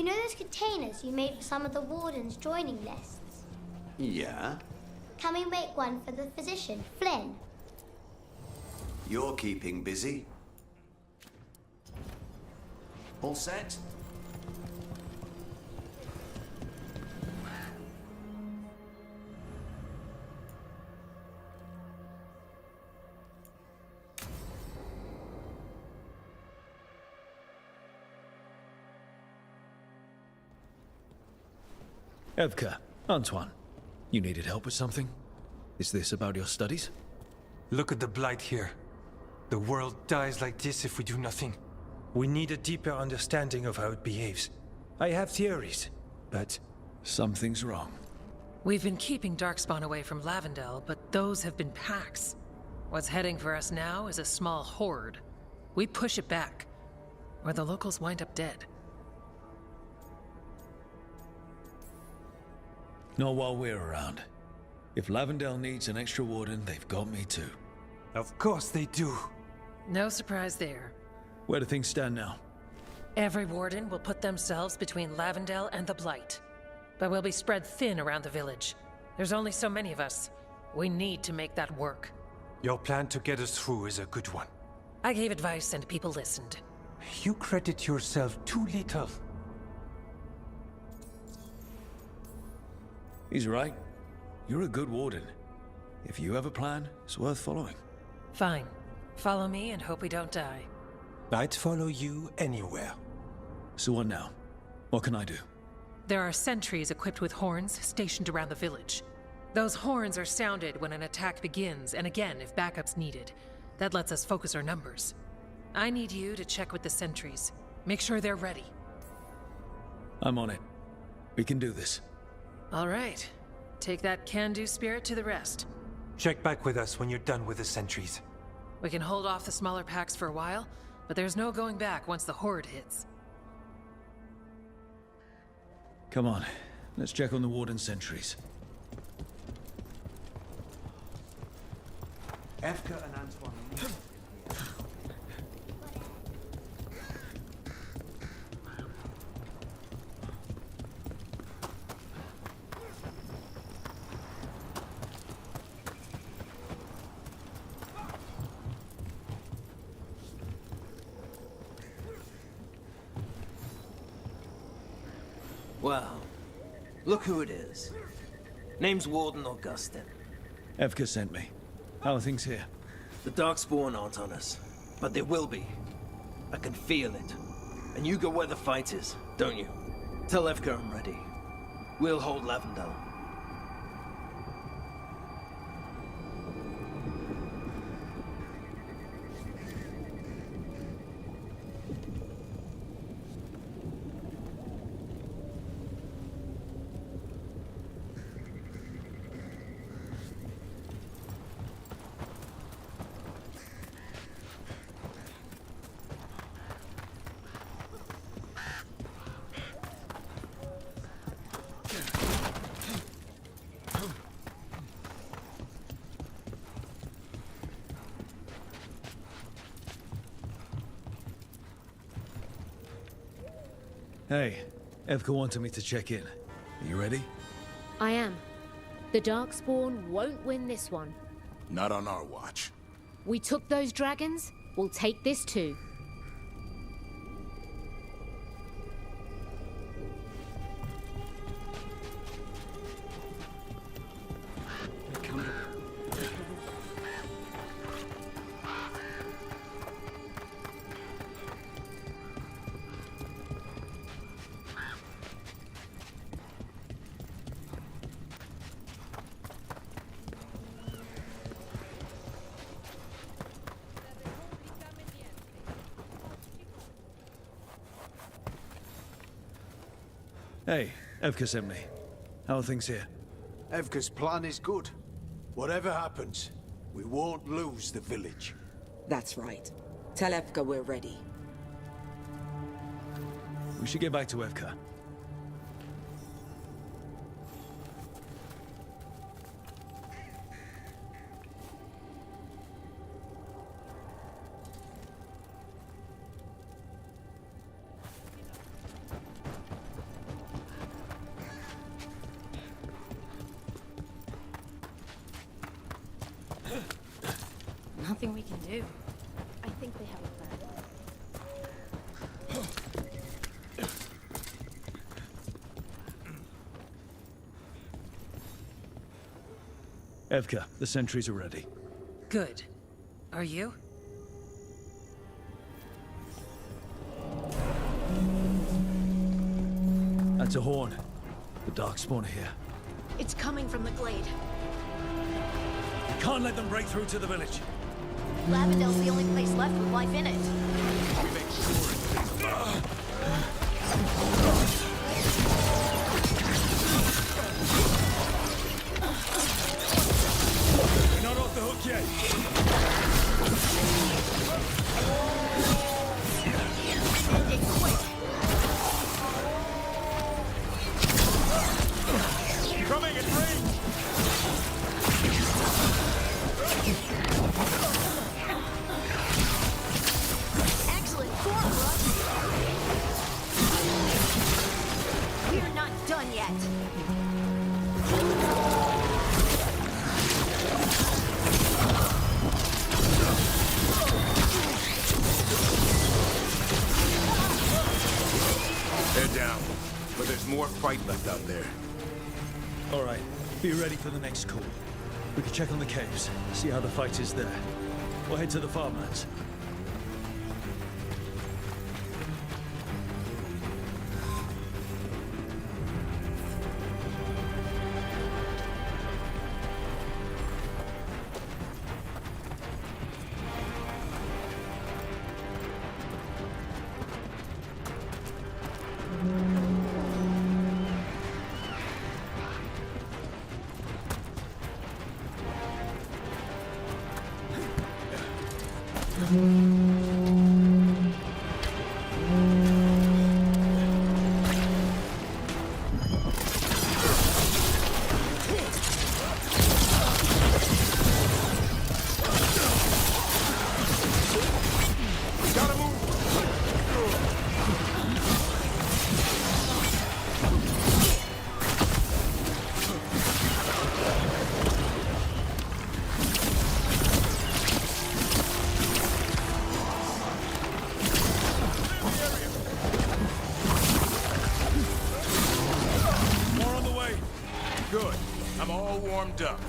You know those containers you made for some of the wardens' joining lists? Yeah? Can we make one for the physician, Flynn? You're keeping busy. All set? Evka, Antoine, you needed help with something? Is this about your studies? Look at the blight here. The world dies like this if we do nothing. We need a deeper understanding of how it behaves. I have theories, but... Something's wrong. We've been keeping Darkspawn away from Lavendel, but those have been packs. What's heading for us now is a small horde. We push it back, or the locals wind up dead. Not while we're around. If Lavendel needs an extra warden, they've got me too. Of course they do. No surprise there. Where do things stand now? Every warden will put themselves between Lavendel and the Blight. But we'll be spread thin around the village. There's only so many of us. We need to make that work. Your plan to get us through is a good one. I gave advice and people listened. You credit yourself too little. He's right. You're a good warden. If you have a plan, it's worth following. Fine. Follow me and hope we don't die. I'd follow you anywhere. So what now? What can I do? There are sentries equipped with horns stationed around the village. Those horns are sounded when an attack begins, and again if backup's needed. That lets us focus our numbers. I need you to check with the sentries. Make sure they're ready. I'm on it. We can do this. All right. Take that can-do spirit to the rest. Check back with us when you're done with the sentries. We can hold off the smaller packs for a while, but there's no going back once the horde hits. Come on. Let's check on the warden sentries. Evka and Antoine. Well, look who it is. Name's Warden Augustin. Evka sent me. How are things here? The Darkspawn aren't on us, but they will be. I can feel it. And you go where the fight is, don't you? Tell Evka I'm ready. We'll hold Lavendel. Hey, Evka wanted me to check in. Are you ready? I am. The Darkspawn won't win this one. Not on our watch. We took those dragons, we'll take this too. Hey, Evka sent me. How are things here? Evka's plan is good. Whatever happens, we won't lose the village. That's right. Tell Evka we're ready. We should get back to Evka. anything we can do. I think they have a plan. Evka, the sentries are ready. Good. Are you? That's a horn. The Darkspawn are here. It's coming from the glade. We can't let them break through to the village. Lavendale's the only place left with life in it. We're not off the hook yet. End it quick. Coming at range! Excellent form, Russ. We're not done yet. They're down, but there's more fight left out there. All right, be ready for the next call. We can check on the caves, see how the fight is there. We'll head to the farmlands. Good. I'm all warmed up.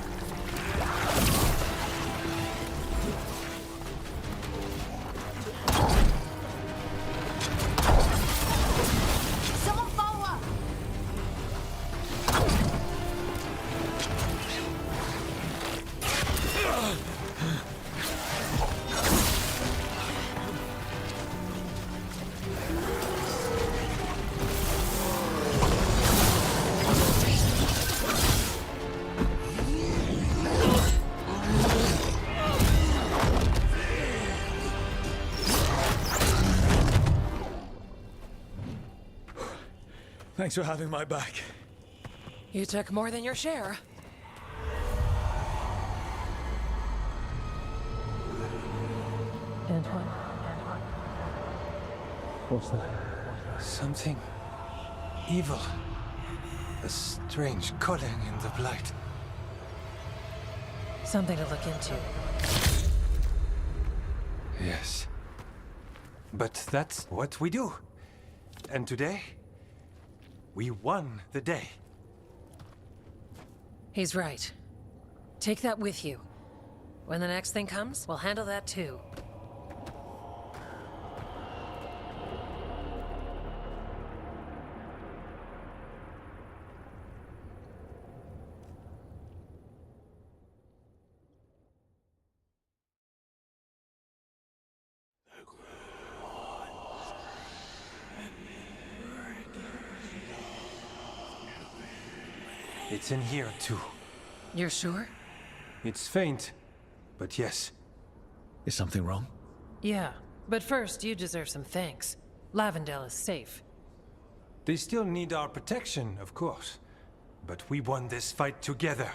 Someone follow up. Thanks for having my back. You took more than your share. Antoine. What's that? Something evil. A strange calling in the blight. Something to look into. Yes. But that's what we do. And today, we won the day. He's right. Take that with you. When the next thing comes, we'll handle that too. It's in here too. You're sure? It's faint, but yes. Is something wrong? Yeah, but first you deserve some thanks. Lavendale is safe. They still need our protection, of course. But we won this fight together.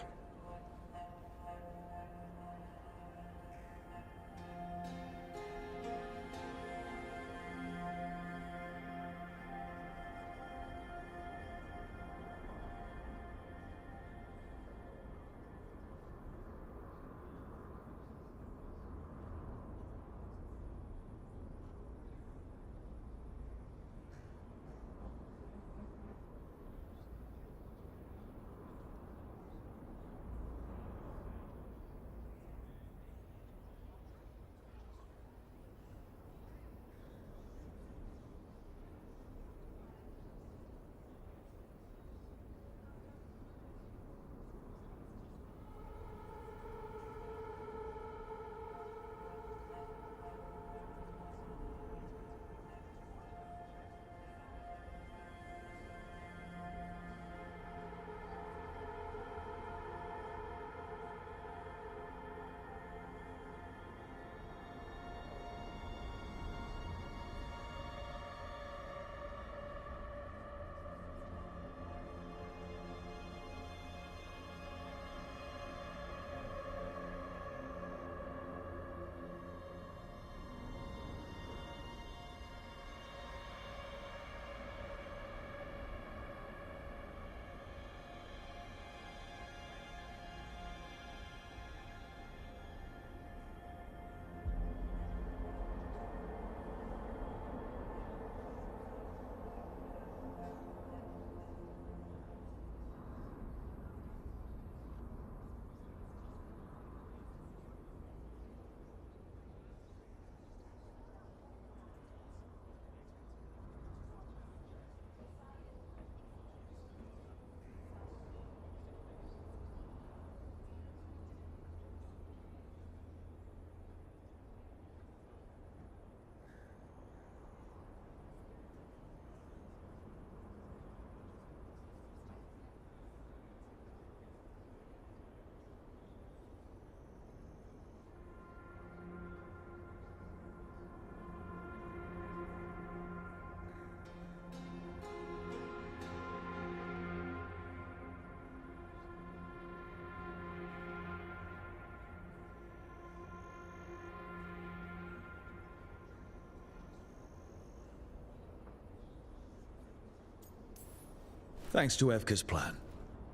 Thanks to Evka's plan.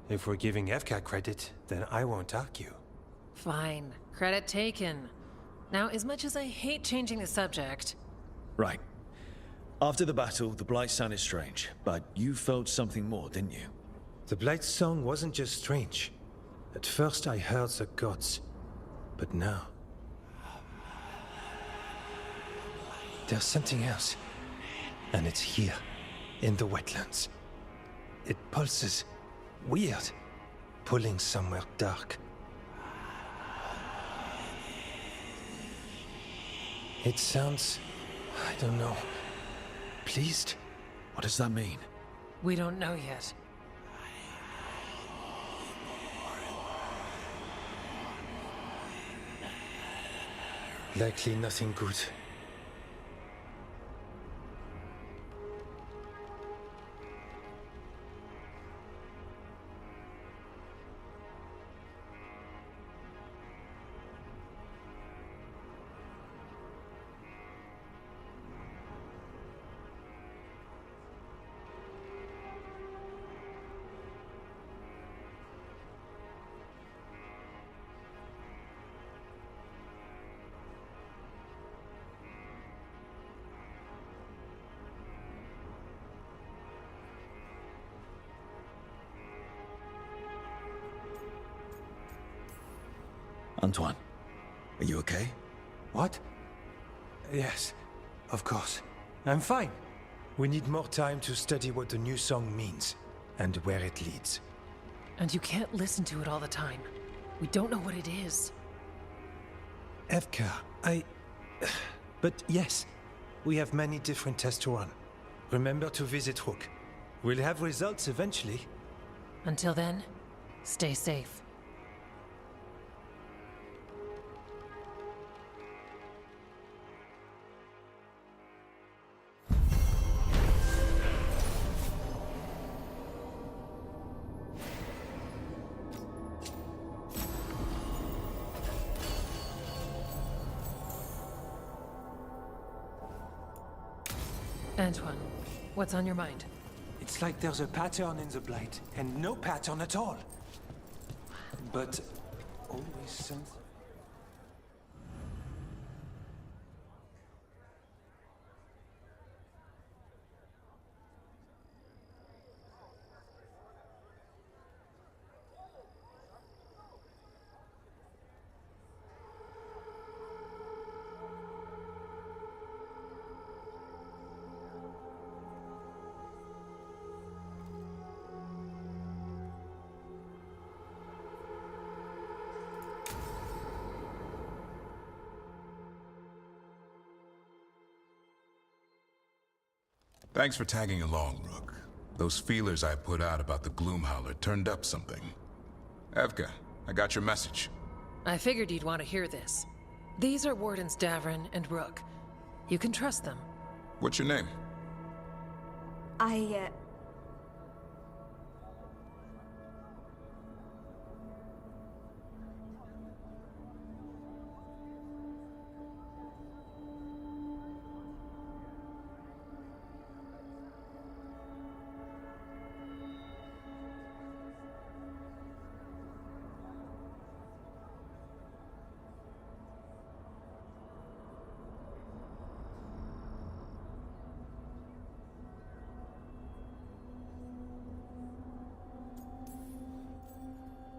If we're giving Evka credit, then I won't argue. Fine. Credit taken. Now, as much as I hate changing the subject... Right. After the battle, the Blight sounded strange, but you felt something more, didn't you? The Blight song wasn't just strange. At first I heard the gods, but now... there's something else. And it's here, in the wetlands. It pulses. Weird. Pulling somewhere dark. It sounds... I don't know. Pleased? What does that mean? We don't know yet. Likely nothing good. Antoine, are you okay? What? Yes, of course. I'm fine. We need more time to study what the new song means, and where it leads. And you can't listen to it all the time. We don't know what it is. Evka, But yes, we have many different tests to run. Remember to visit Rook. We'll have results eventually. Until then, stay safe. Antoine, what's on your mind? It's like there's a pattern in the Blight, and no pattern at all. But always something. Thanks for tagging along, Rook. Those feelers I put out about the Gloomhowler turned up something. Evka, I got your message. I figured you'd want to hear this. These are Wardens Davrin and Rook. You can trust them. What's your name?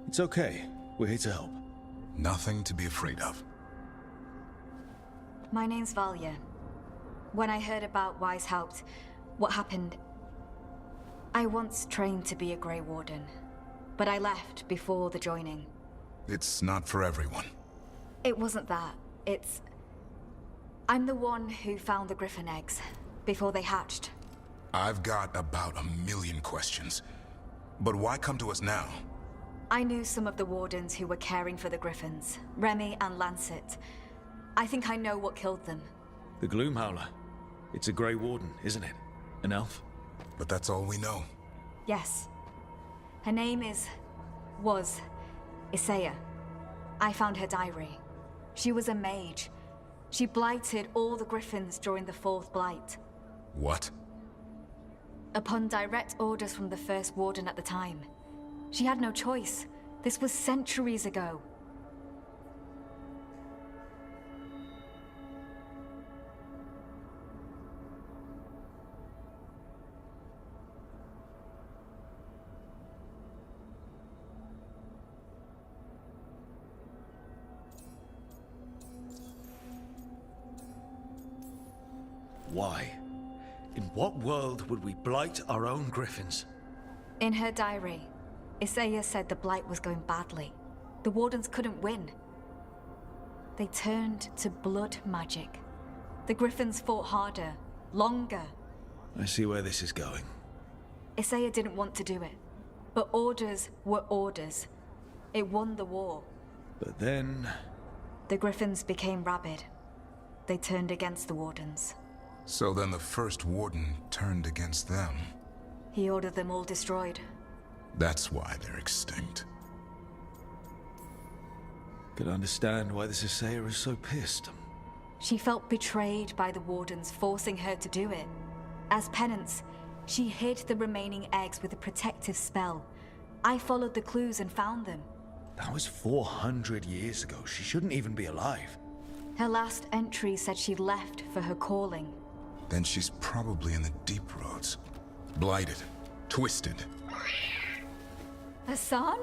It's okay. We're here to help. Nothing to be afraid of. My name's Valya. When I heard about Weishaupt, what happened... I once trained to be a Grey Warden, but I left before the joining. It's not for everyone. It wasn't that. It's... I'm the one who found the Griffin eggs, before they hatched. I've got about 1,000,000 questions. But why come to us now? I knew some of the Wardens who were caring for the Griffins, Remy and Lancet. I think I know what killed them. The Gloomhowler. It's a Grey Warden, isn't it? An elf? But that's all we know. Yes. Her name was Isaiah. I found her diary. She was a mage. She blighted all the Griffins during the 4th Blight. What? upon direct orders from the First Warden at the time. She had no choice. This was centuries ago. Why? In what world would we blight our own griffins? In her diary, Isaiah said the blight was going badly. The Wardens couldn't win. They turned to blood magic. The Griffins fought harder, longer. I see where this is going. Isaiah didn't want to do it, but orders were orders. It won the war. But then... The Griffins became rabid. They turned against the Wardens. So then the First Warden turned against them. He ordered them all destroyed. That's why they're extinct. Could understand why this Isaiah is so pissed. She felt betrayed by the Wardens, forcing her to do it. As penance, she hid the remaining eggs with a protective spell. I followed the clues and found them. That was 400 years ago. She shouldn't even be alive. Her last entry said she'd left for her calling. Then she's probably in the deep roads. Blighted. Twisted. Hassan?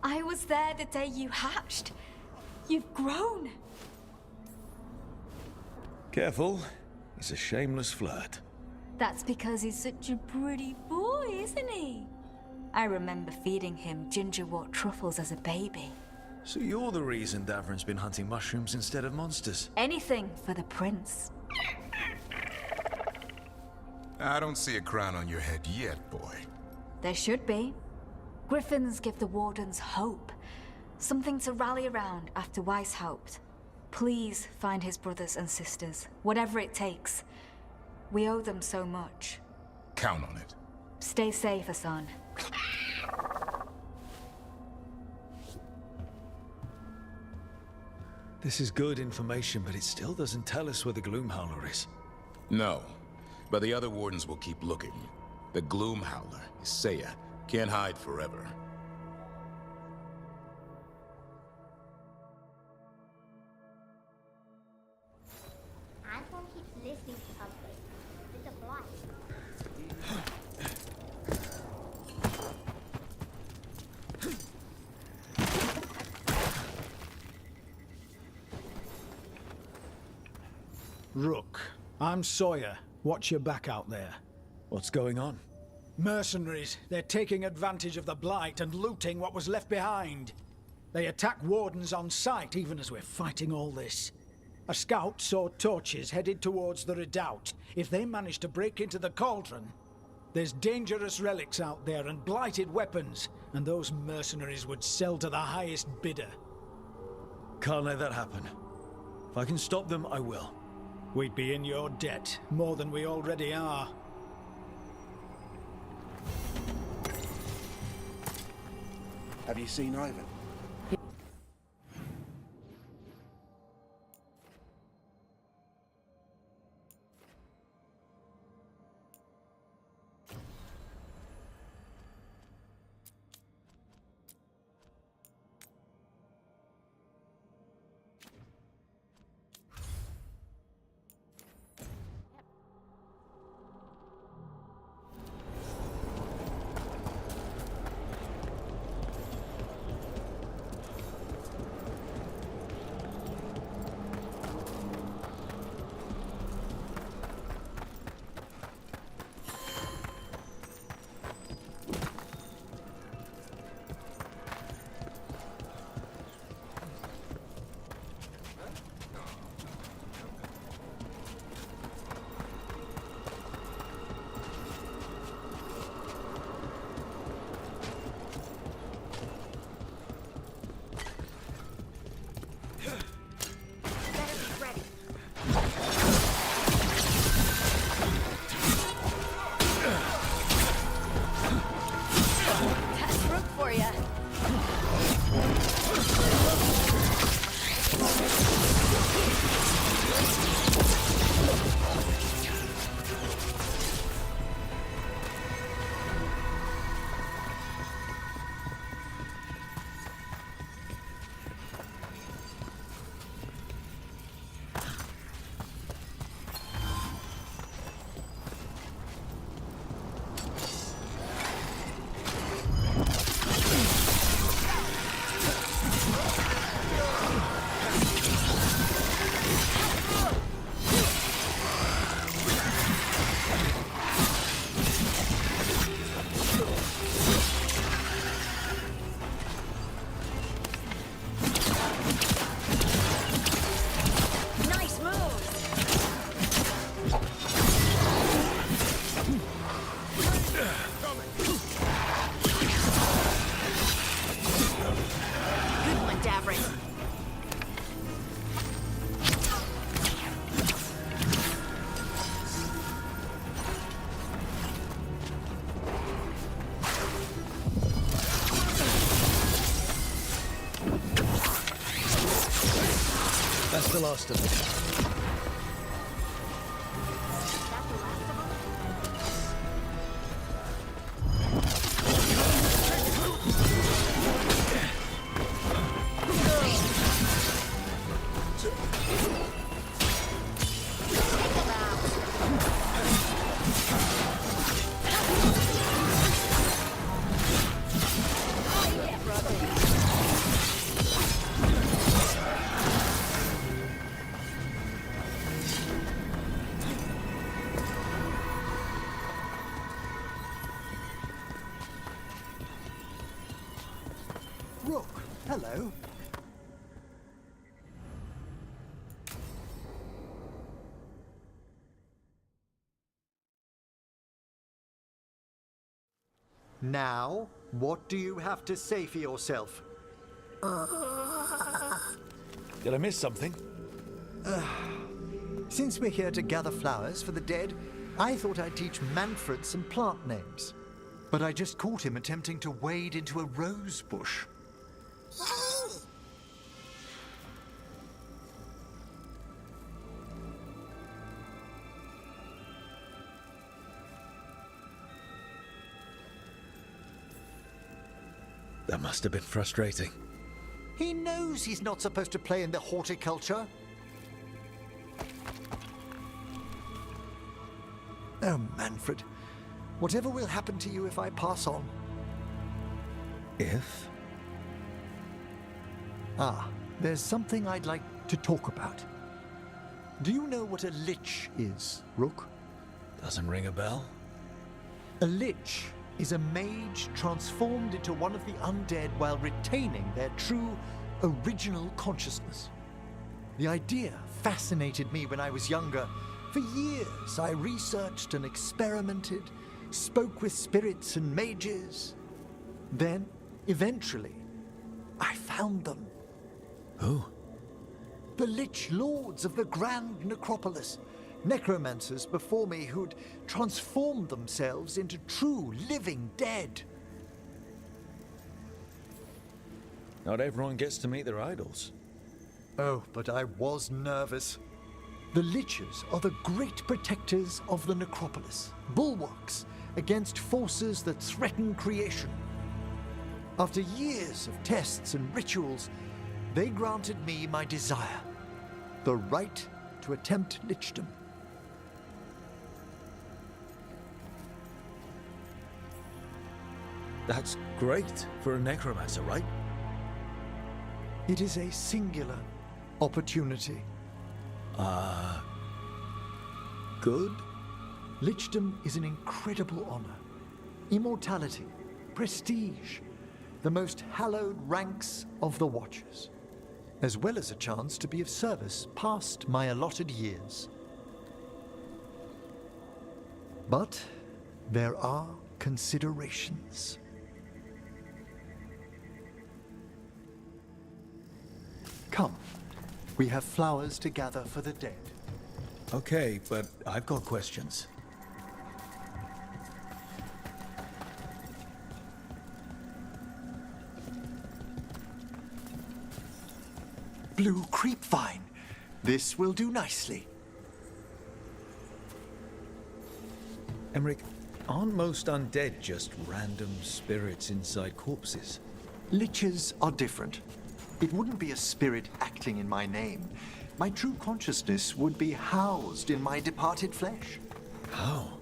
I was there the day you hatched. You've grown. Careful. He's a shameless flirt. That's because he's such a pretty boy, isn't he? I remember feeding him gingerwort truffles as a baby. So you're the reason Davrin's been hunting mushrooms instead of monsters? Anything for the prince. I don't see a crown on your head yet, boy. There should be. Griffins give the Wardens hope. Something to rally around after Weishaupt. Please find his brothers and sisters, whatever it takes. We owe them so much. Count on it. Stay safe, Hassan. This is good information, but it still doesn't tell us where the Gloomhowler is. No, but the other Wardens will keep looking. The Gloomhowler, Isaiah, can't hide forever. Anton keeps listening to something. It's a blight. Rook, I'm Sawyer. Watch your back out there. What's going on? Mercenaries. They're taking advantage of the blight and looting what was left behind. They attack Wardens on sight, even as we're fighting all this. A scout saw torches headed towards the redoubt. If they manage to break into the cauldron, there's dangerous relics out there and blighted weapons, and those mercenaries would sell to the highest bidder. Can't let that happen. If I can stop them, I will. We'd be in your debt, more than we already are. Have you seen Ivan? That's the last of them. Rook, hello. Now, what do you have to say for yourself? Did I miss something? Since we're here to gather flowers for the dead, I thought I'd teach Manfred some plant names. But I just caught him attempting to wade into a rose bush. That must have been frustrating. He knows he's not supposed to play in the horticulture. Oh, Manfred. Whatever will happen to you if I pass on? If? Ah, there's something I'd like to talk about. Do you know what a lich is, Rook? Doesn't ring a bell. A lich is a mage transformed into one of the undead while retaining their true, original consciousness. The idea fascinated me when I was younger. For years, I researched and experimented, spoke with spirits and mages. Then, eventually, I found them. Who? The Lich Lords of the Grand Necropolis. Necromancers before me who'd transformed themselves into true living dead. Not everyone gets to meet their idols. Oh, but I was nervous. The Liches are the great protectors of the Necropolis, bulwarks against forces that threaten creation. After years of tests and rituals, they granted me my desire, the right to attempt lichdom. That's great for a necromancer, right? It is a singular opportunity. Good? Lichdom is an incredible honor. Immortality, prestige, the most hallowed ranks of the Watchers, as well as a chance to be of service past my allotted years. But there are considerations. Come, we have flowers to gather for the dead. Okay, but I've got questions. Blue creepvine. This will do nicely. Emmerich, aren't most undead just random spirits inside corpses? Liches are different. It wouldn't be a spirit acting in my name. My true consciousness would be housed in my departed flesh. How?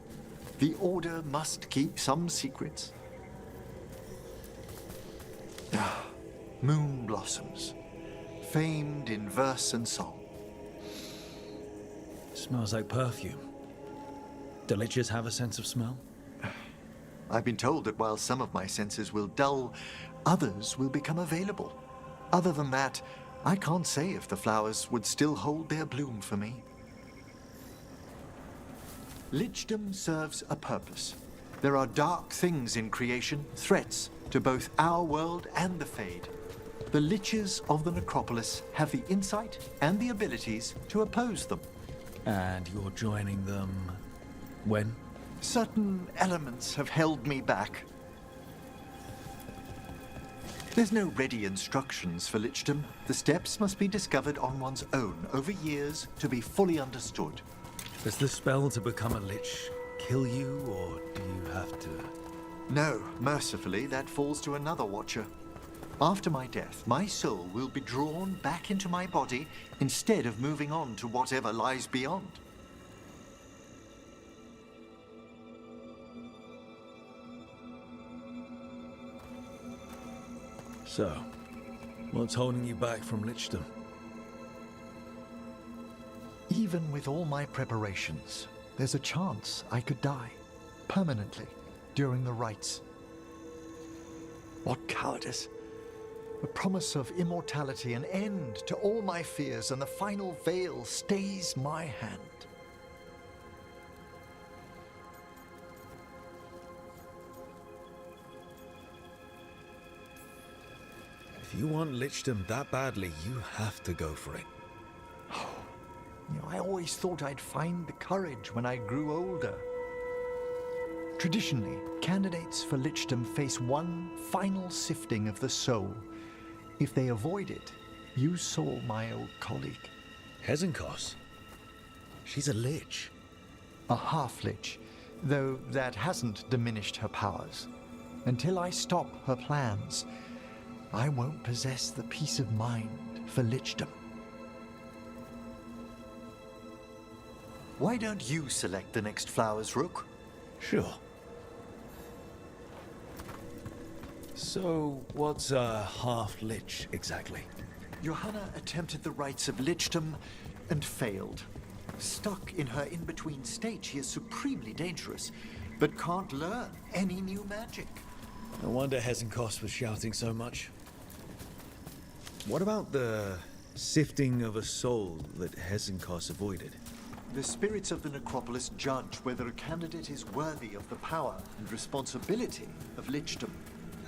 The Order must keep some secrets. Moon blossoms, famed in verse and song. Smells like perfume. Do liches have a sense of smell? I've been told that while some of my senses will dull, others will become available. Other than that, I can't say if the flowers would still hold their bloom for me. Lichdom serves a purpose. There are dark things in creation, threats to both our world and the Fade. The Liches of the Necropolis have the insight and the abilities to oppose them. And you're joining them when? Certain elements have held me back. There's no ready instructions for lichdom. The steps must be discovered on one's own over years to be fully understood. Does the spell to become a lich kill you, or do you have to... No, mercifully, that falls to another watcher. After my death, my soul will be drawn back into my body instead of moving on to whatever lies beyond. So, what's holding you back from lichdom? Even with all my preparations, there's a chance I could die permanently during the rites. What cowardice! The promise of immortality, an end to all my fears, and the final veil stays my hand. If you want lichdom that badly, you have to go for it. I always thought I'd find the courage when I grew older. Traditionally, candidates for lichdom face one final sifting of the soul. If they avoid it, you saw my old colleague. Hezenkos? She's a lich. A half-lich, though that hasn't diminished her powers. Until I stop her plans, I won't possess the peace of mind for lichdom. Why don't you select the next flowers, Rook? Sure. So, what's a half-lich exactly? Johanna attempted the rites of lichdom and failed. Stuck in her in-between state, she is supremely dangerous, but can't learn any new magic. No wonder Hezenkos was shouting so much. What about the sifting of a soul that Hezenkos avoided? The spirits of the necropolis judge whether a candidate is worthy of the power and responsibility of lichdom.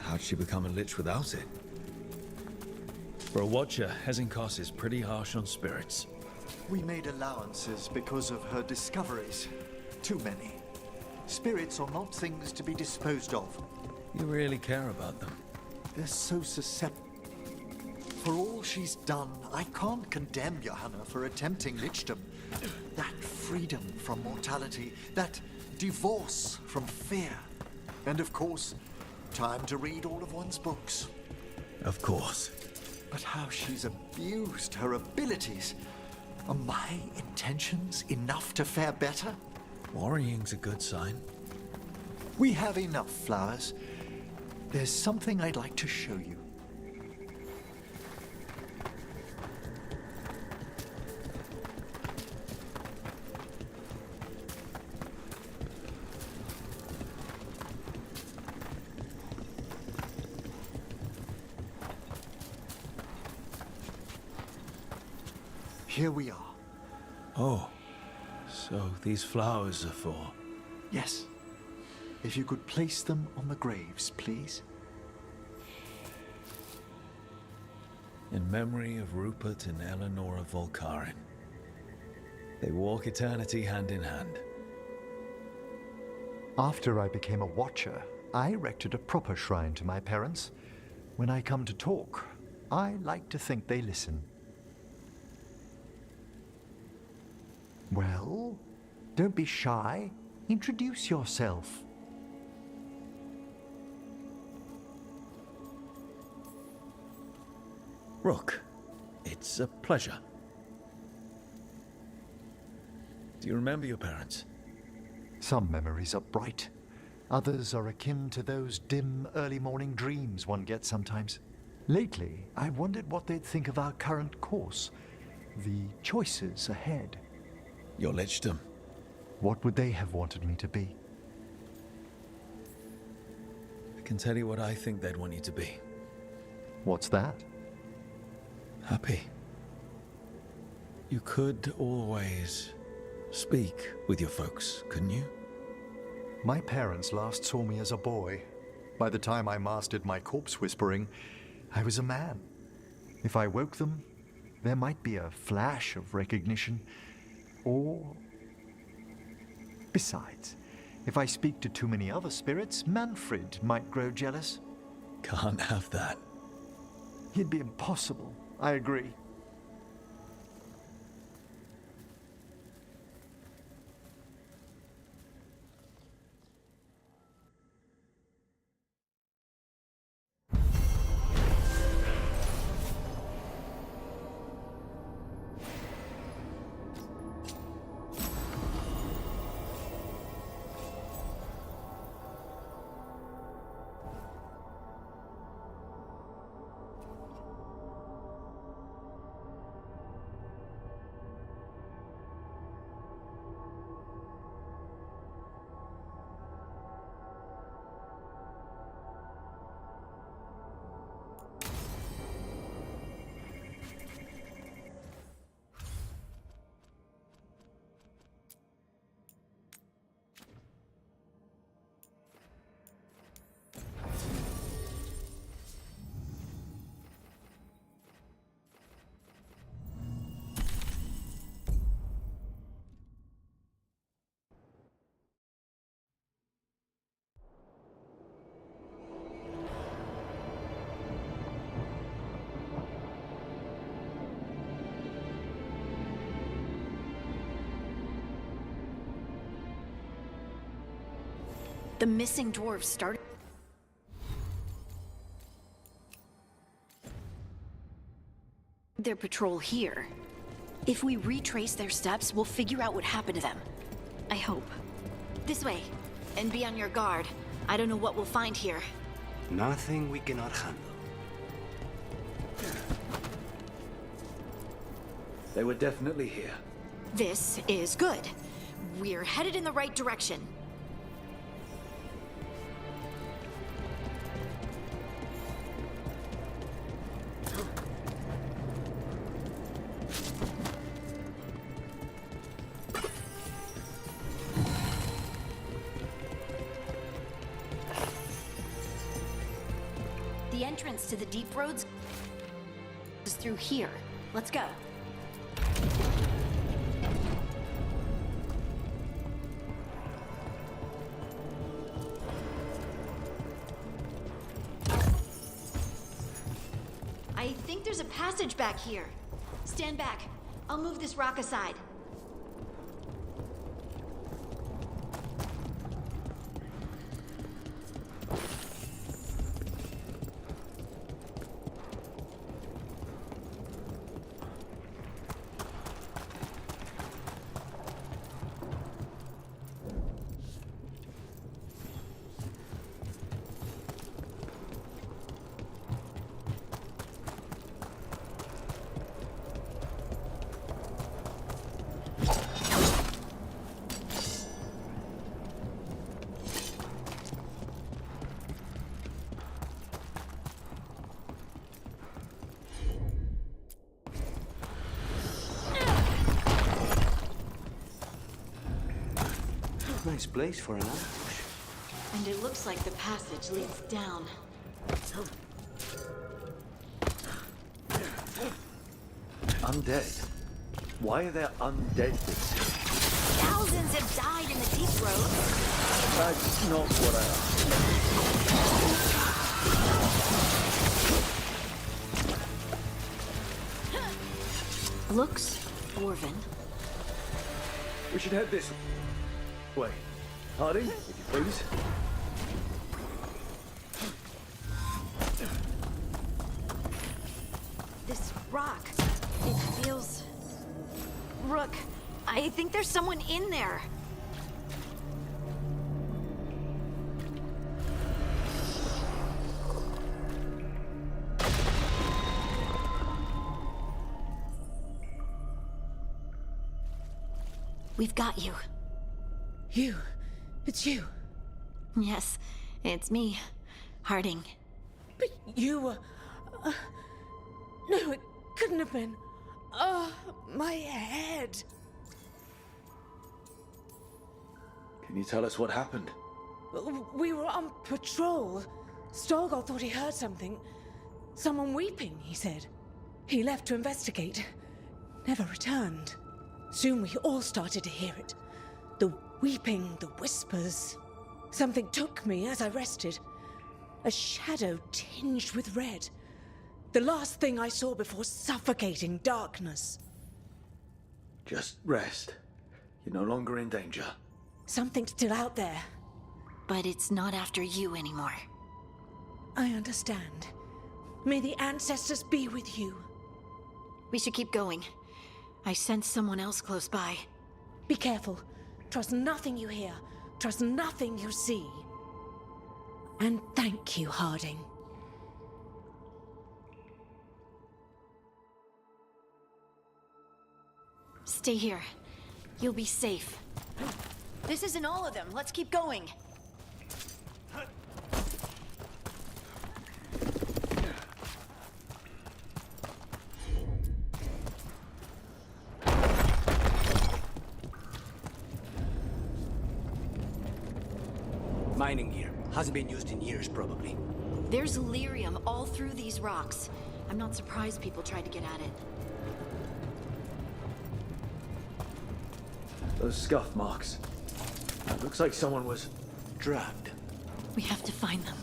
How'd she become a lich without it? For a watcher, Hezenkos is pretty harsh on spirits. We made allowances because of her discoveries. Too many. Spirits are not things to be disposed of. You really care about them. They're so susceptible. For all she's done, I can't condemn Johanna for attempting lichdom. That freedom from mortality, that divorce from fear. And of course, time to read all of one's books. Of course. But how she's abused her abilities. Are my intentions enough to fare better? Worrying's a good sign. We have enough flowers. There's something I'd like to show you. Here we are. Oh, so these flowers are for... Yes. If you could place them on the graves, please. In memory of Rupert and Eleonora Volkarin. They walk eternity hand in hand. After I became a watcher, I erected a proper shrine to my parents. When I come to talk, I like to think they listen. Well, don't be shy. Introduce yourself. Rook, it's a pleasure. Do you remember your parents? Some memories are bright. Others are akin to those dim, early morning dreams one gets sometimes. Lately, I've wondered what they'd think of our current course, the choices ahead. Your lichdom. What would they have wanted me to be? I can tell you what I think they'd want you to be. What's that? Happy. You could always speak with your folks, couldn't you? My parents last saw me as a boy. By the time I mastered my corpse whispering, I was a man. If I woke them, there might be a flash of recognition. Or... Besides, if I speak to too many other spirits, Manfred might grow jealous. Can't have that. He'd be impossible. I agree. The missing dwarves started their patrol here. If we retrace their steps, we'll figure out what happened to them. I hope. This way, and be on your guard. I don't know what we'll find here. Nothing we cannot handle. They were definitely here. This is good. We're headed in the right direction. The entrance to the deep roads is through here. Let's go. I think there's a passage back here. Stand back. I'll move this rock aside. Nice place for an ambush. And it looks like the passage leads down. Undead? Why are there undead things here? Thousands have died in the deep road. That's not what I asked. Looks dwarven. We should head this way. Harding, if you please. This rock, it feels... Rook, I think there's someone in there. We've got you. You? It's you? Yes, it's me, Harding. But you were... no, it couldn't have been. Oh, my head. Can you tell us what happened? We were on patrol. Storgol thought he heard something. Someone weeping, he said. He left to investigate. Never returned. Soon we all started to hear it. The weeping, the whispers. Something took me as I rested. A shadow tinged with red. The last thing I saw before suffocating darkness. Just rest. You're no longer in danger. Something's still out there. But it's not after you anymore. I understand. May the ancestors be with you. We should keep going. I sense someone else close by. Be careful. Trust nothing you hear. Trust nothing you see. And thank you, Harding. Stay here. You'll be safe. This isn't all of them. Let's keep going. Mining gear. Hasn't been used in years, probably. There's lyrium all through these rocks. I'm not surprised people tried to get at it. Those scuff marks. It looks like someone was Drugged. We have to find them.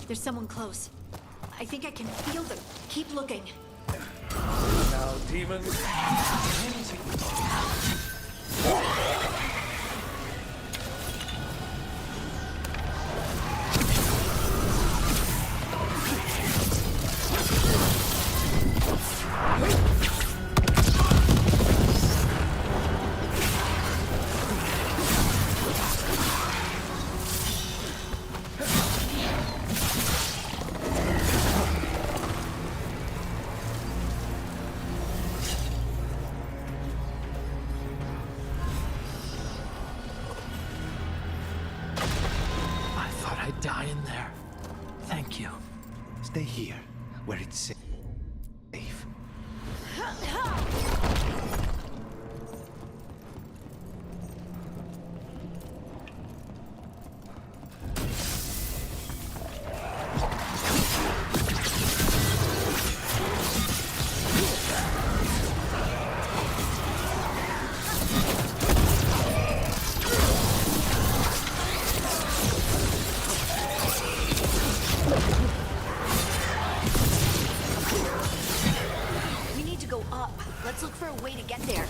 There's someone close. I think I can feel them. Keep looking. now, demons. Die in there. Thank you. Stay here, where it's safe. Let's look for a way to get there.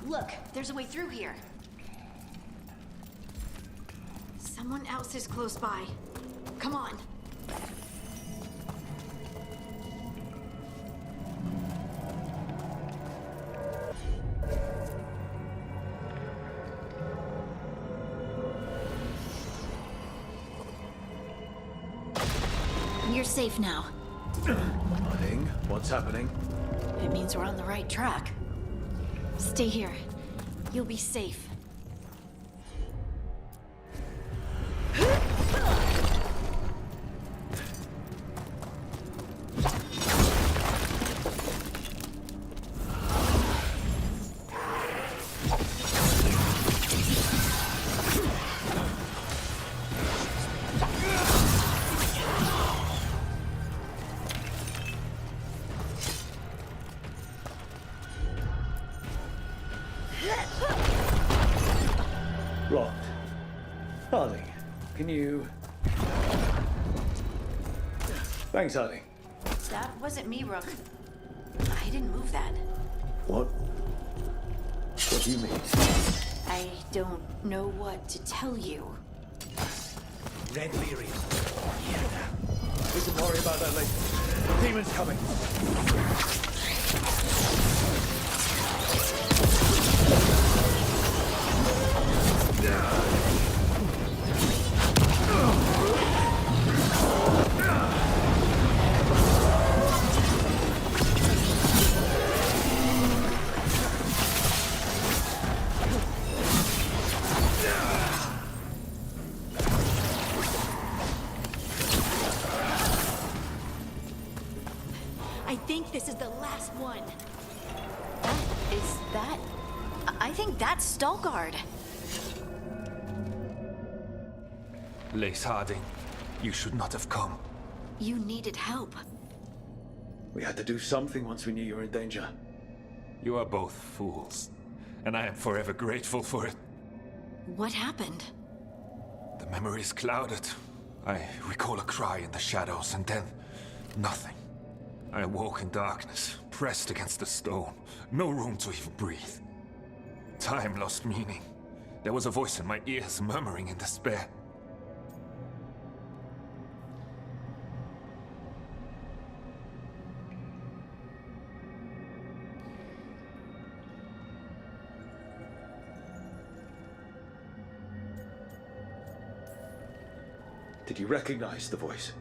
Look, there's a way through here. Someone else is close by. Come on. You're safe now. Harding, what's happening? It means we're on the right track. Stay here. You'll be safe. Locked. Harding, can you... Thanks, Harding. That wasn't me, Rook. I didn't move that. What What do you mean? I don't know what to tell you. Red Lyrium. Here now. We can worry about that later. Demon's coming. I think this is the last one. That? I think that's Stalguard. Lace Harding, you should not have come. You needed help. We had to do something once we knew you were in danger. You are both fools, and I am forever grateful for it. What happened? The memory is clouded. I recall a cry in the shadows, and then nothing. I awoke in darkness, pressed against the stone. No room to even breathe. Time lost meaning. There was a voice in my ears murmuring in despair. Did you recognize the voice?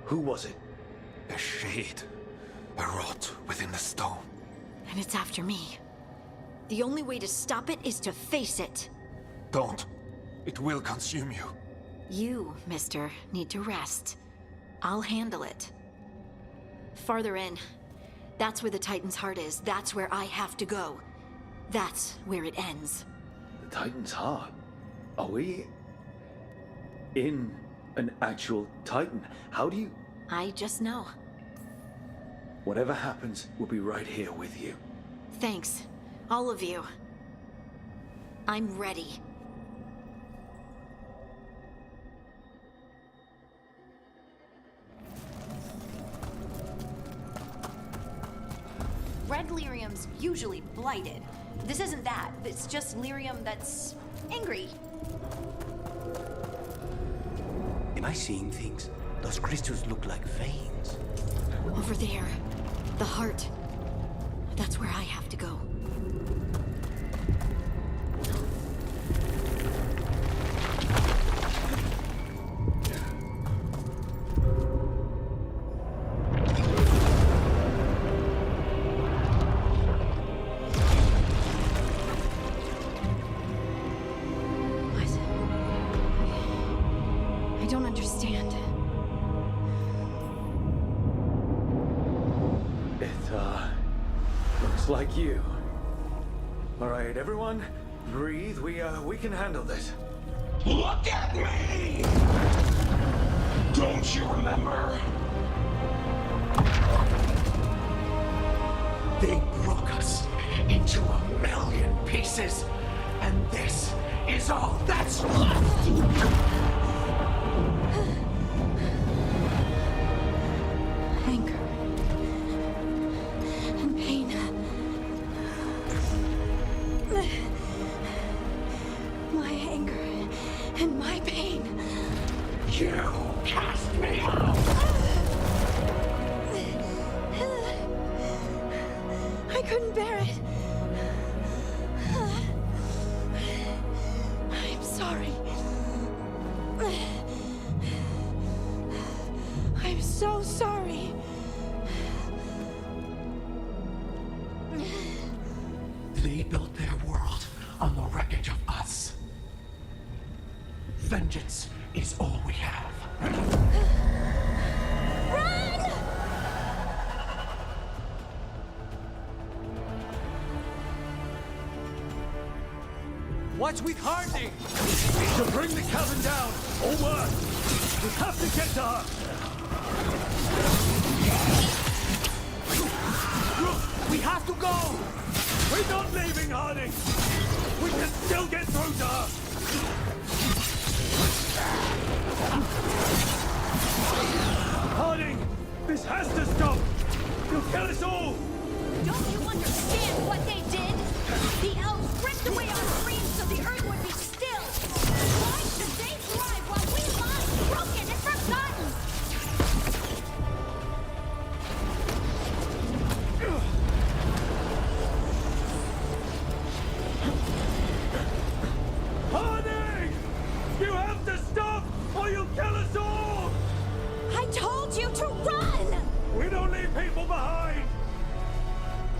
Who was it? A shade. A rot within the stone. And it's after me. The only way to stop it is to face it. Don't. It will consume you. You, mister, need to rest. I'll handle it. Farther in. That's where the Titan's heart is. That's where I have to go. That's where it ends. The Titan's heart? Are we in an actual Titan? How do you... I just know. Whatever happens, we'll be right here with you. Thanks. All of you. I'm ready. Red lyrium's usually blighted. This isn't that. It's just lyrium that's angry. Am I seeing things? Those crystals look like veins. Over there. The heart. That's where I have to go. I don't understand. Looks like you. All right, everyone, breathe. We can handle this. Look at me! Don't you remember? They broke us into 1,000,000 pieces, and this is all that's left. Anger. And pain. My anger and my pain. You cast me out. I couldn't bear it. I'm sorry. I'm so sorry. They built their world on the wreckage of us. Vengeance is all we have. Run! What's with Harding? To bring the cavern down, or worse. We have to get to her. Look, we have to go. We're not leaving, Harding. We can still get through to her. Harding, this has to stop. You'll kill us all. Don't you understand what they did? The elves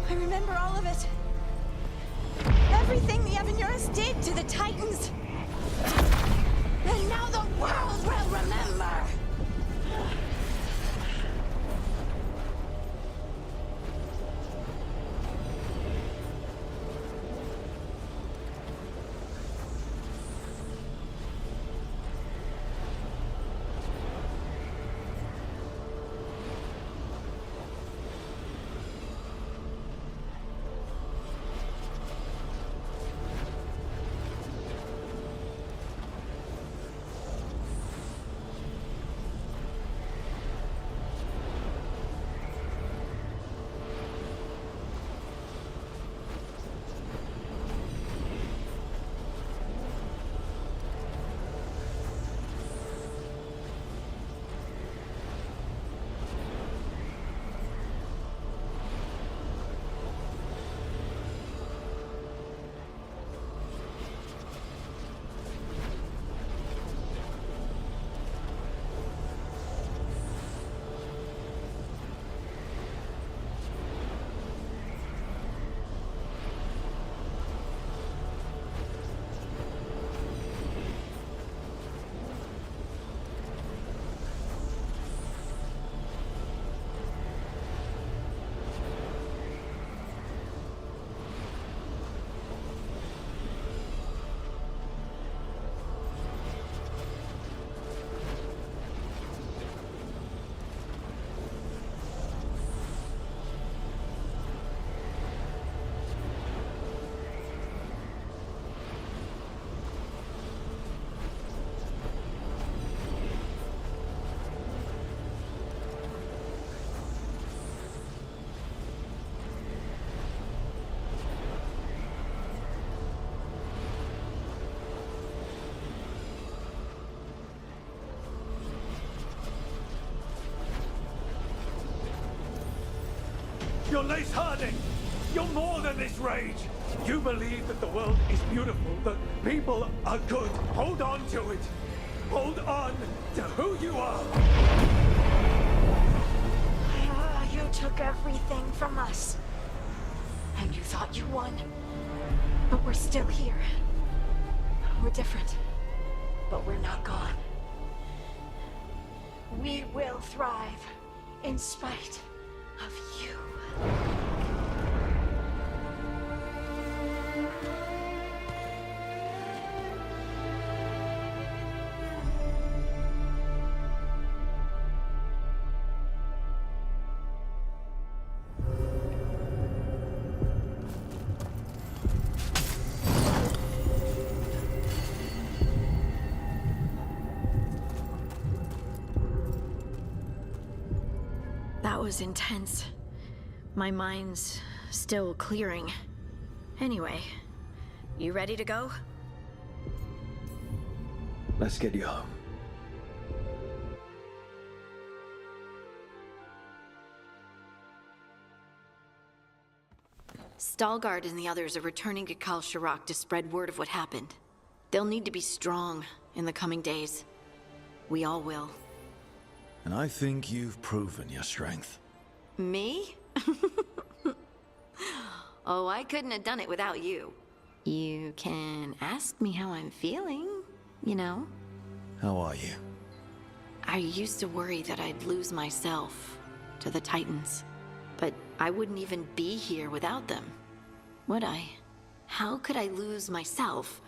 I remember all of it. Everything the Avenurus did to the Titans. And now the world will remember! You're Lace Harding! You're more than this rage! You believe that the world is beautiful, that people are good. Hold on to it! Hold on to who you are! You took everything from us. And you thought you won. But we're still here. We're different. But we're not gone. We will thrive in spite of you. That was intense. My mind's still clearing. Anyway, you ready to go? Let's get you home. Veilguard and the others are returning to Kal Shirak to spread word of what happened. They'll need to be strong in the coming days. We all will. And I think you've proven your strength. Me? Oh, I couldn't have done it without you. You can ask me how I'm feeling, you know? How are you? I used to worry that I'd lose myself to the Titans. But I wouldn't even be here without them, would I? How could I lose myself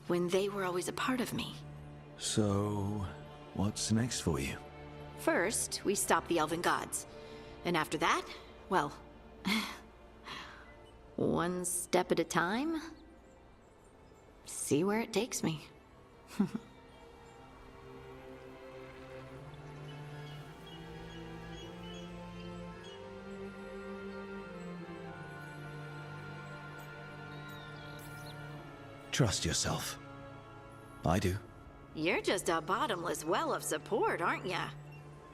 when they were always a part of me? So, what's next for you? First, we stop the Elven Gods. And after that, well, one step at a time. See where it takes me. Trust yourself. I do. You're just a bottomless well of support, aren't ya?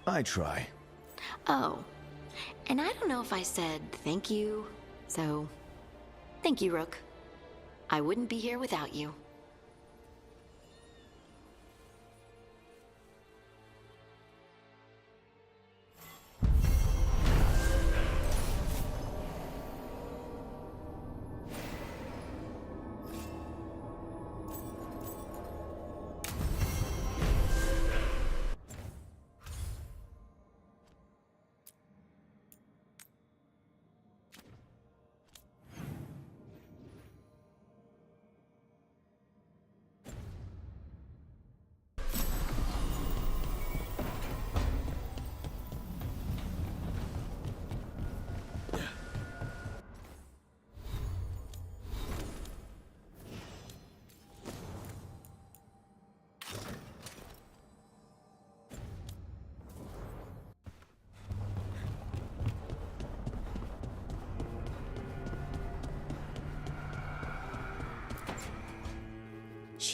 I try. Oh, and I don't know if I said thank you, so thank you, Rook. I wouldn't be here without you.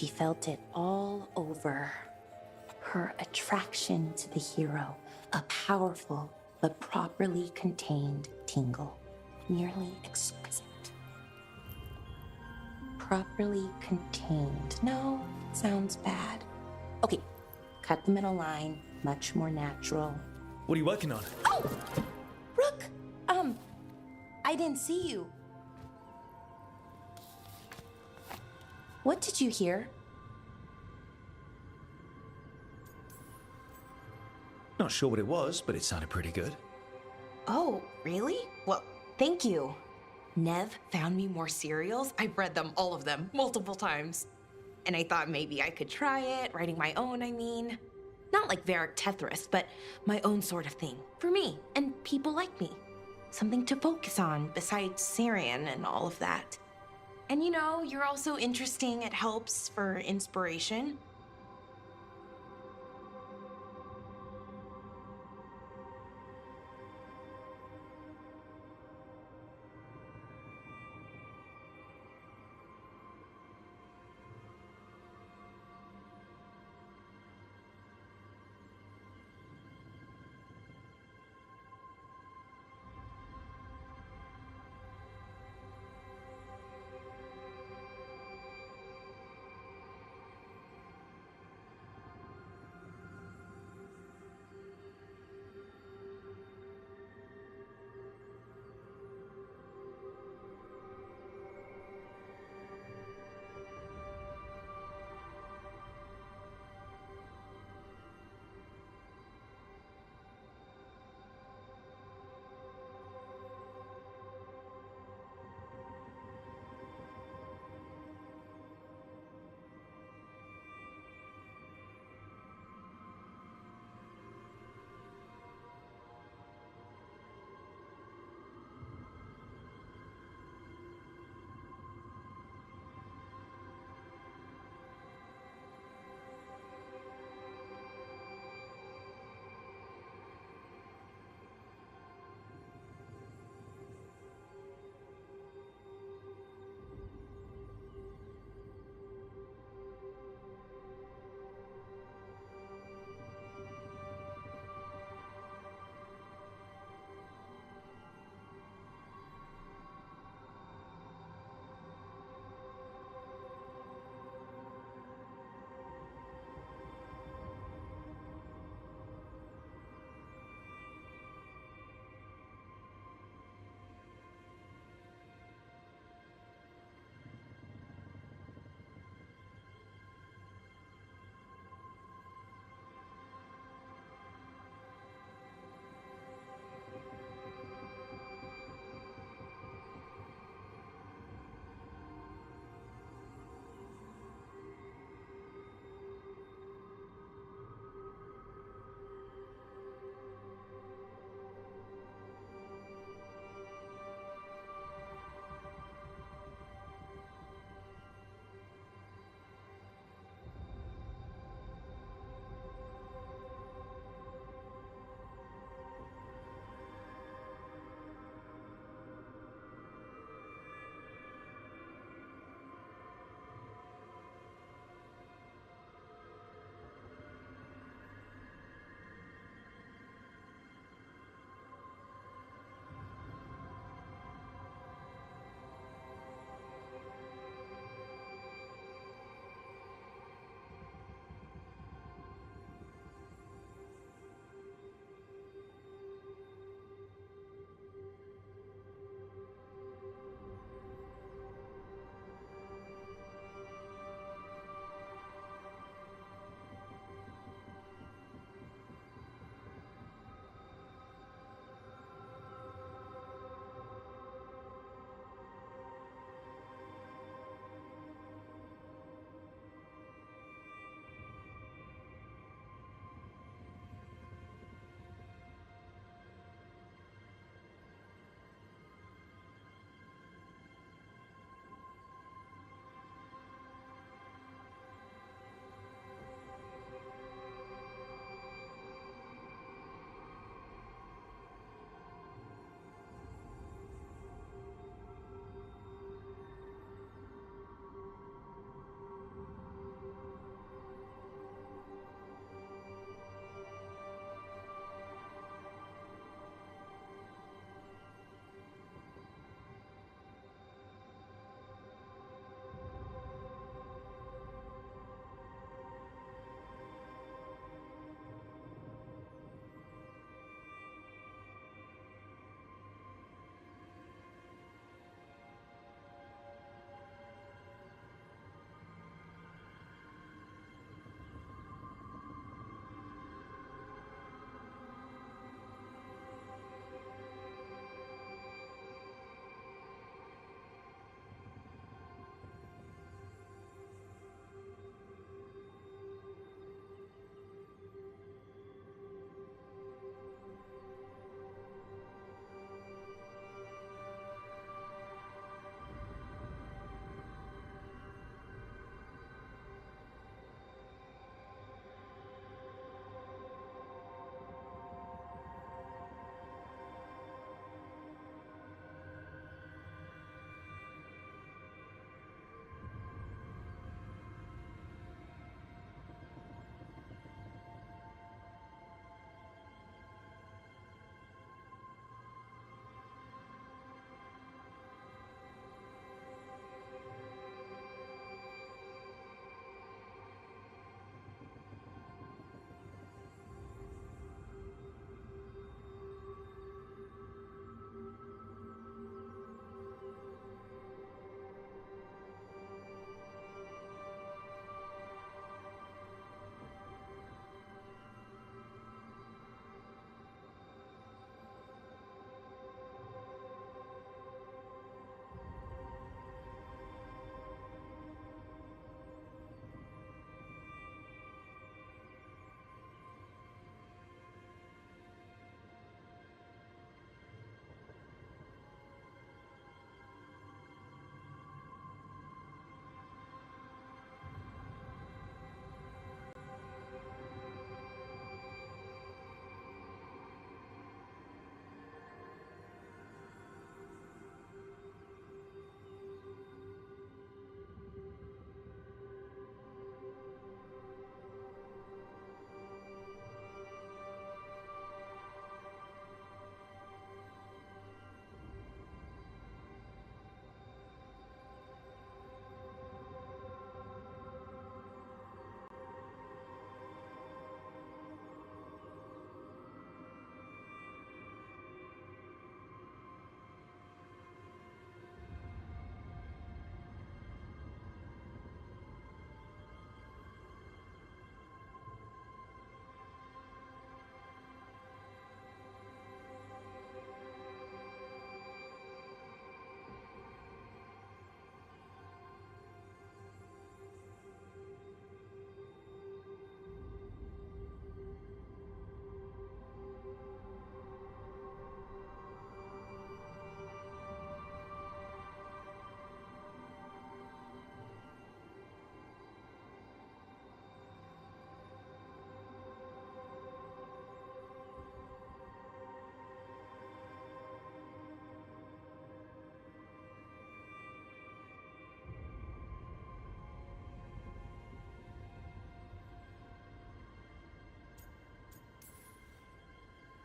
She felt it all over. Her attraction to the hero, a powerful but properly contained tingle, nearly exquisite. Properly contained. No, sounds bad. Okay, cut the middle line, much more natural. What are you working on? Oh! Rook! I didn't see you. What did you hear? Not sure what it was, but it sounded pretty good. Oh, really? Well, thank you. Nev found me more serials. I've read them, all of them, multiple times. And I thought maybe I could try it, writing my own, I mean. Not like Varric Tethrist, but my own sort of thing. For me, and people like me. Something to focus on, besides Syrian and all of that. And you know, you're also interesting. It helps for inspiration.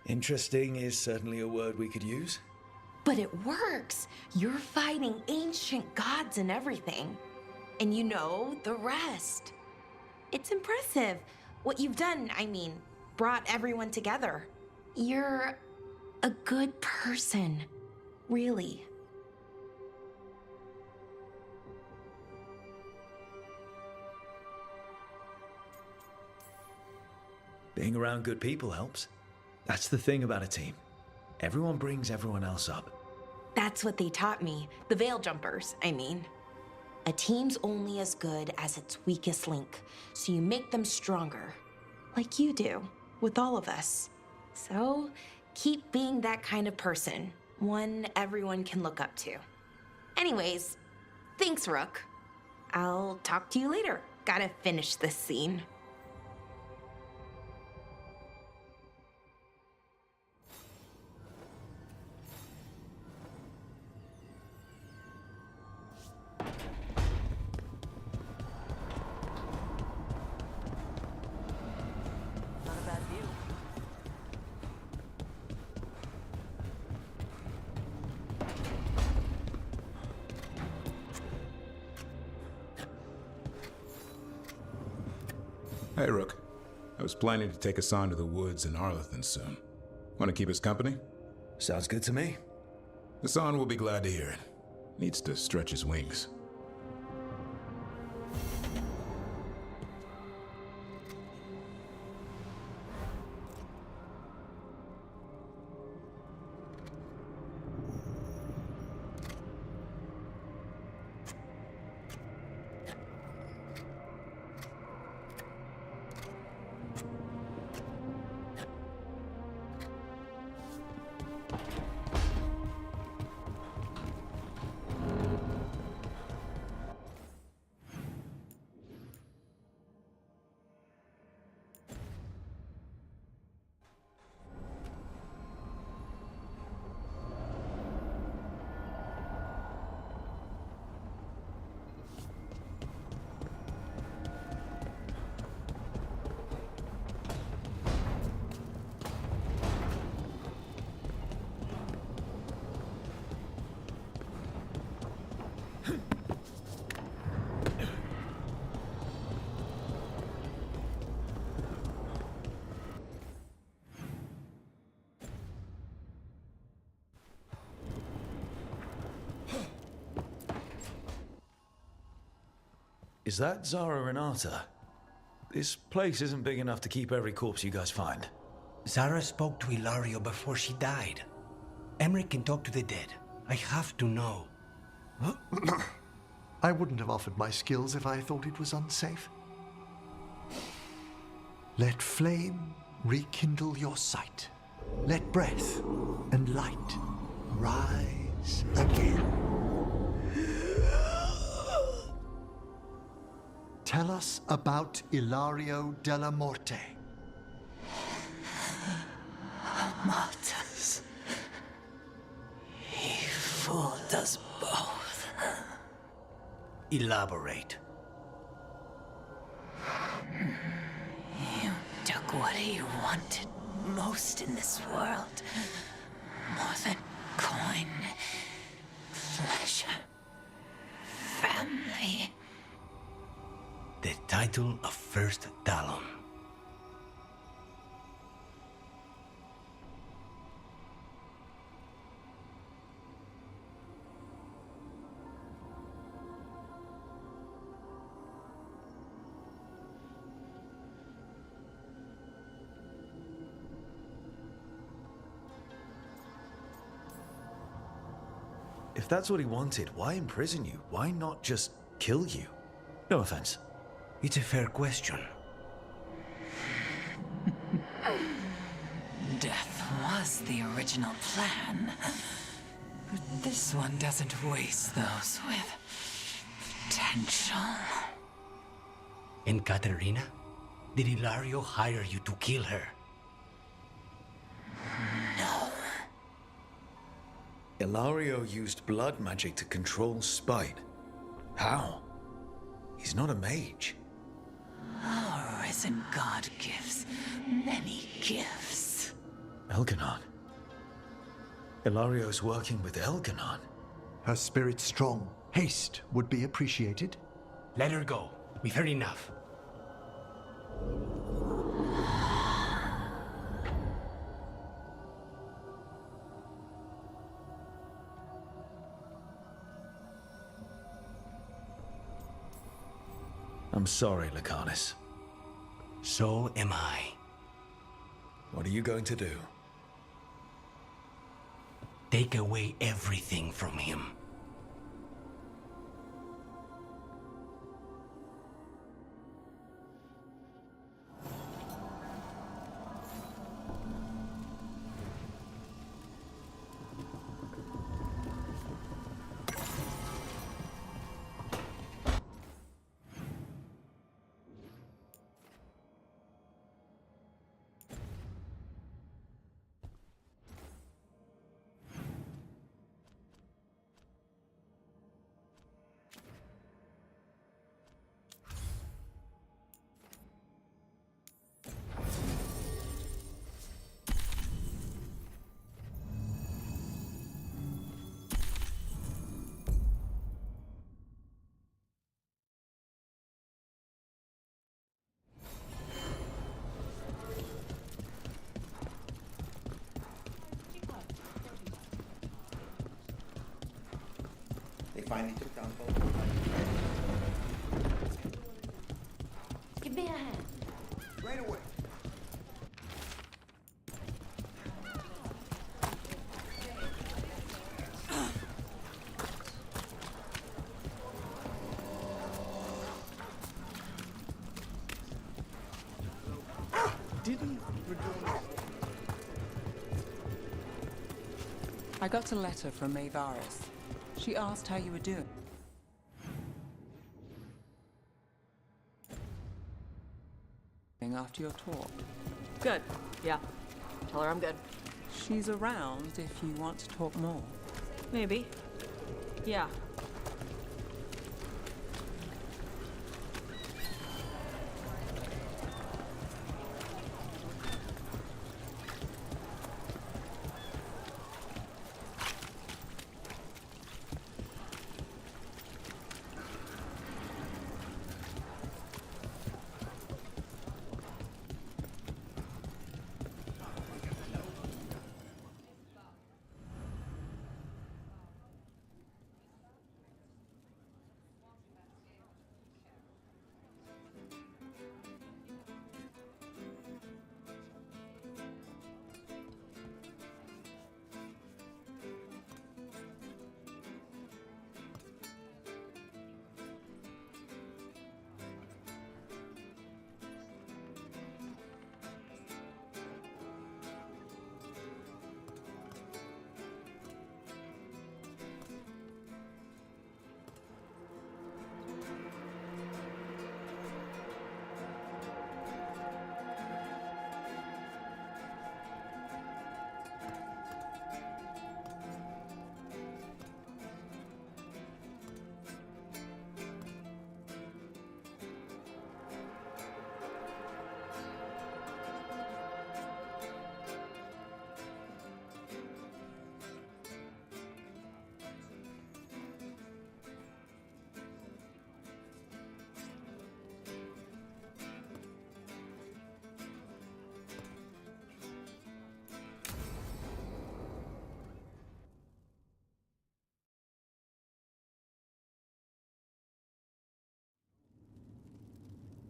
Interesting is certainly a word we could use. But it works. You're fighting ancient gods and everything. And you know the rest. It's impressive. What you've done, I mean, brought everyone together. You're a good person. Really. Being around good people helps. That's the thing about a team. Everyone brings everyone else up. That's what they taught me. The veil jumpers, I mean. A team's only as good as its weakest link, so you make them stronger. Like you do, with all of us. So, keep being that kind of person. One everyone can look up to. Anyways, thanks, Rook. I'll talk to you later. Gotta finish this scene. Hey, Rook. I was planning to take us on to the woods in Arlethan soon. Want to keep us company? Sounds good to me. Hassan will be glad to hear it. Needs to stretch his wings. Is that Zara Renata? This place isn't big enough to keep every corpse you guys find. Zara spoke to Ilario before she died. Emmerich can talk to the dead. I have to know. I wouldn't have offered my skills if I thought it was unsafe. Let flame rekindle your sight. Let breath and light rise again. Tell us about Ilario della Morte. Martyrs. He fooled us both. Elaborate. You took what he wanted most in this world. More than coin, pleasure, family. The title of First Talon. If that's what he wanted, why imprison you? Why not just kill you? No offense. It's a fair question. Death was the original plan. But this one doesn't waste those with potential. And Katerina? Did Ilario hire you to kill her? No. Ilario used blood magic to control spite. How? He's not a mage. Our risen god gives many gifts. Elganon. Ilario's working with Elganon. Her spirit's strong. Haste would be appreciated. Let her go. We've heard enough. I'm sorry, Lucanus. So am I. What are you going to do? Take away everything from him. Finally took down both. Give me a hand. Right away. I got a letter from AORUS. She asked how you were doing. After your talk. Good. Yeah. Tell her I'm good. She's around if you want to talk more. Maybe. Yeah.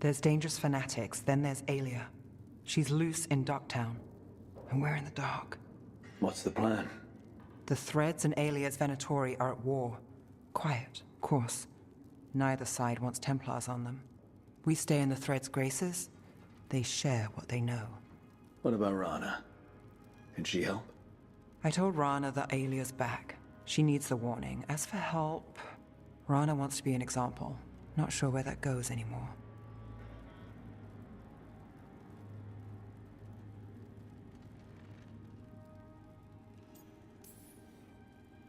There's dangerous fanatics, then there's Aelia. She's loose in Docktown, and we're in the dark. What's the plan? The Threads and Aelia's Venatori are at war. Quiet, of course. Neither side wants Templars on them. We stay in the Threads' graces. They share what they know. What about Rana? Can she help? I told Rana that Aelia's back. She needs the warning. As for help, Rana wants to be an example. Not sure where that goes anymore.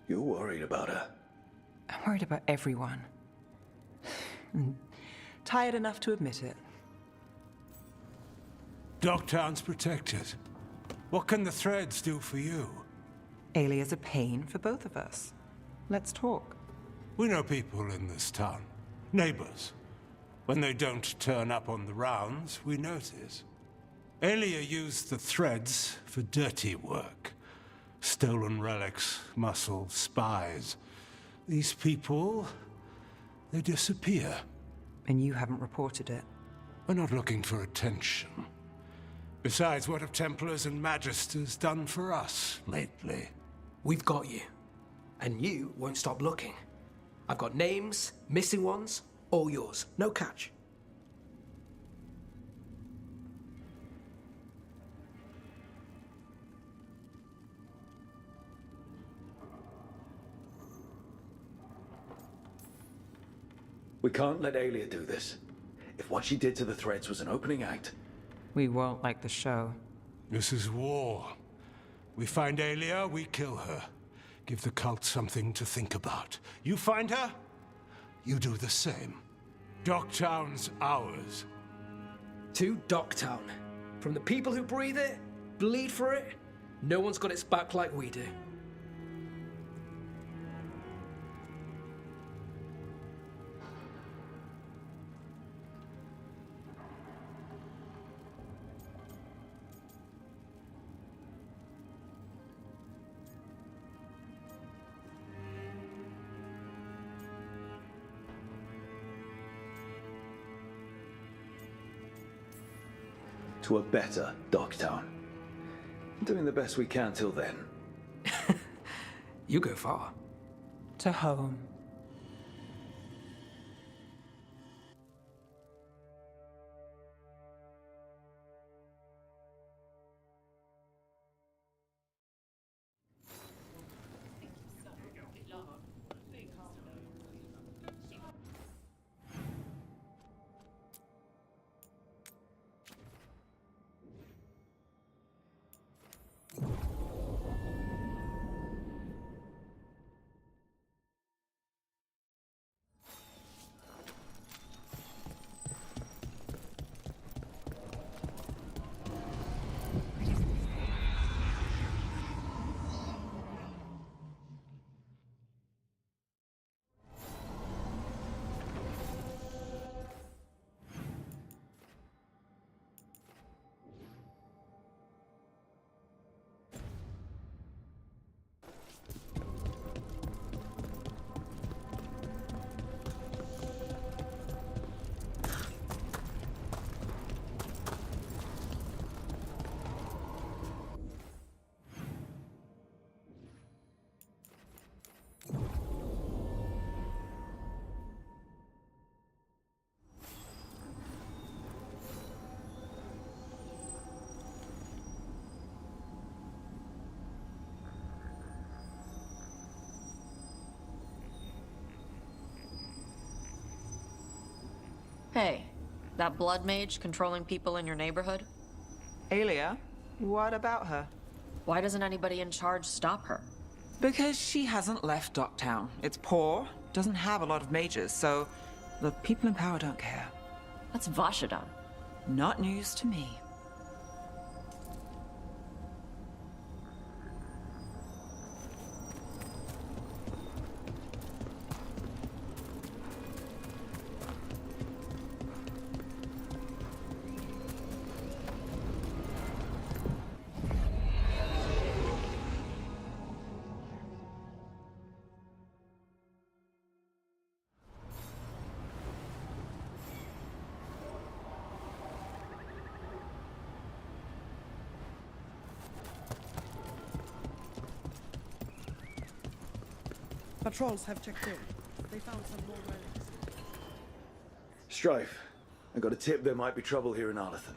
You're worried about her. I'm worried about everyone. Tired enough to admit it. Docktown's protected. What can the threads do for you? Alia's a pain for both of us. Let's talk. We know people in this town. Neighbors. When they don't turn up on the rounds, we notice. Alia used the threads for dirty work. Stolen relics, muscle, spies. These people, they disappear. And you haven't reported it? We're not looking for attention. Besides, what have Templars and Magisters done for us lately? We've got you. And you won't stop looking. I've got names, missing ones, all yours. No catch. We can't let Alia do this. If what she did to the threads was an opening act... We won't like the show. This is war. We find Alia, we kill her. Give the cult something to think about. You find her, you do the same. Docktown's ours. To Docktown. From the people who breathe it, bleed for it, no one's got its back like we do. To a better Docktown. Doing the best we can till then. You go far. To home. Hey, that blood mage controlling people in your neighborhood? Alia? What about her? Why doesn't anybody in charge stop her? Because she hasn't left Docktown. It's poor, doesn't have a lot of mages, so the people in power don't care. That's Vashadan. Not news to me. Patrols have checked in. They found some more relics. Strife, I got a tip there might be trouble here in Arlathan.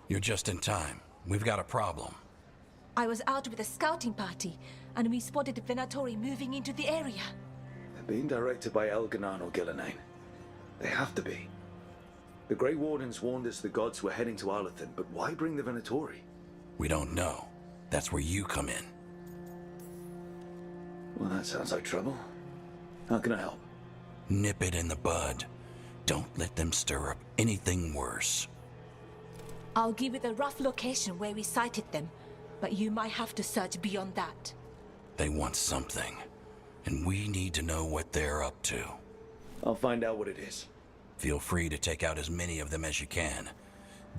You're just in time. We've got a problem. I was out with a scouting party, and we spotted the Venatori moving into the area. They're being directed by Elganan or Gillenane. They have to be. The Grey Wardens warned us the gods were heading to Arlathan, but why bring the Venatori? We don't know. That's where you come in. Well, that sounds like trouble. How can I help? Nip it in the bud. Don't let them stir up anything worse. I'll give you the rough location where we sighted them, But you might have to search beyond that. They want something, and we need to know what they're up to. I'll find out what it is. Feel free to take out as many of them as you can.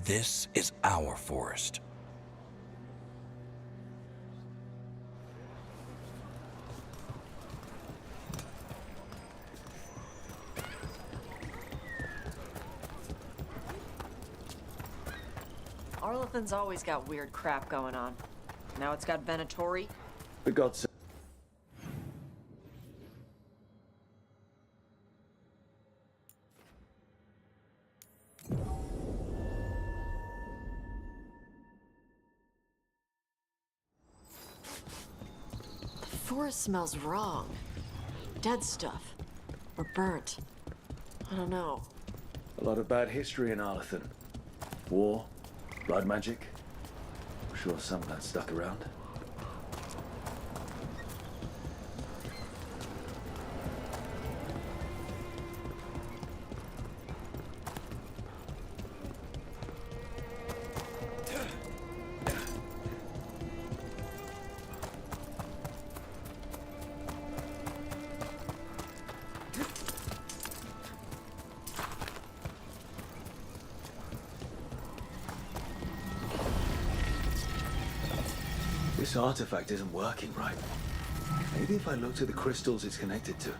This is our forest. Arlathan's always got weird crap going on. Now it's got Venatori. The gods. The forest smells wrong. Dead stuff. Or burnt. I don't know. A lot of bad history in Arlathan. War, blood magic. I'm sure some of that stuck around. This artifact isn't working right. Maybe if I look to the crystals it's connected to.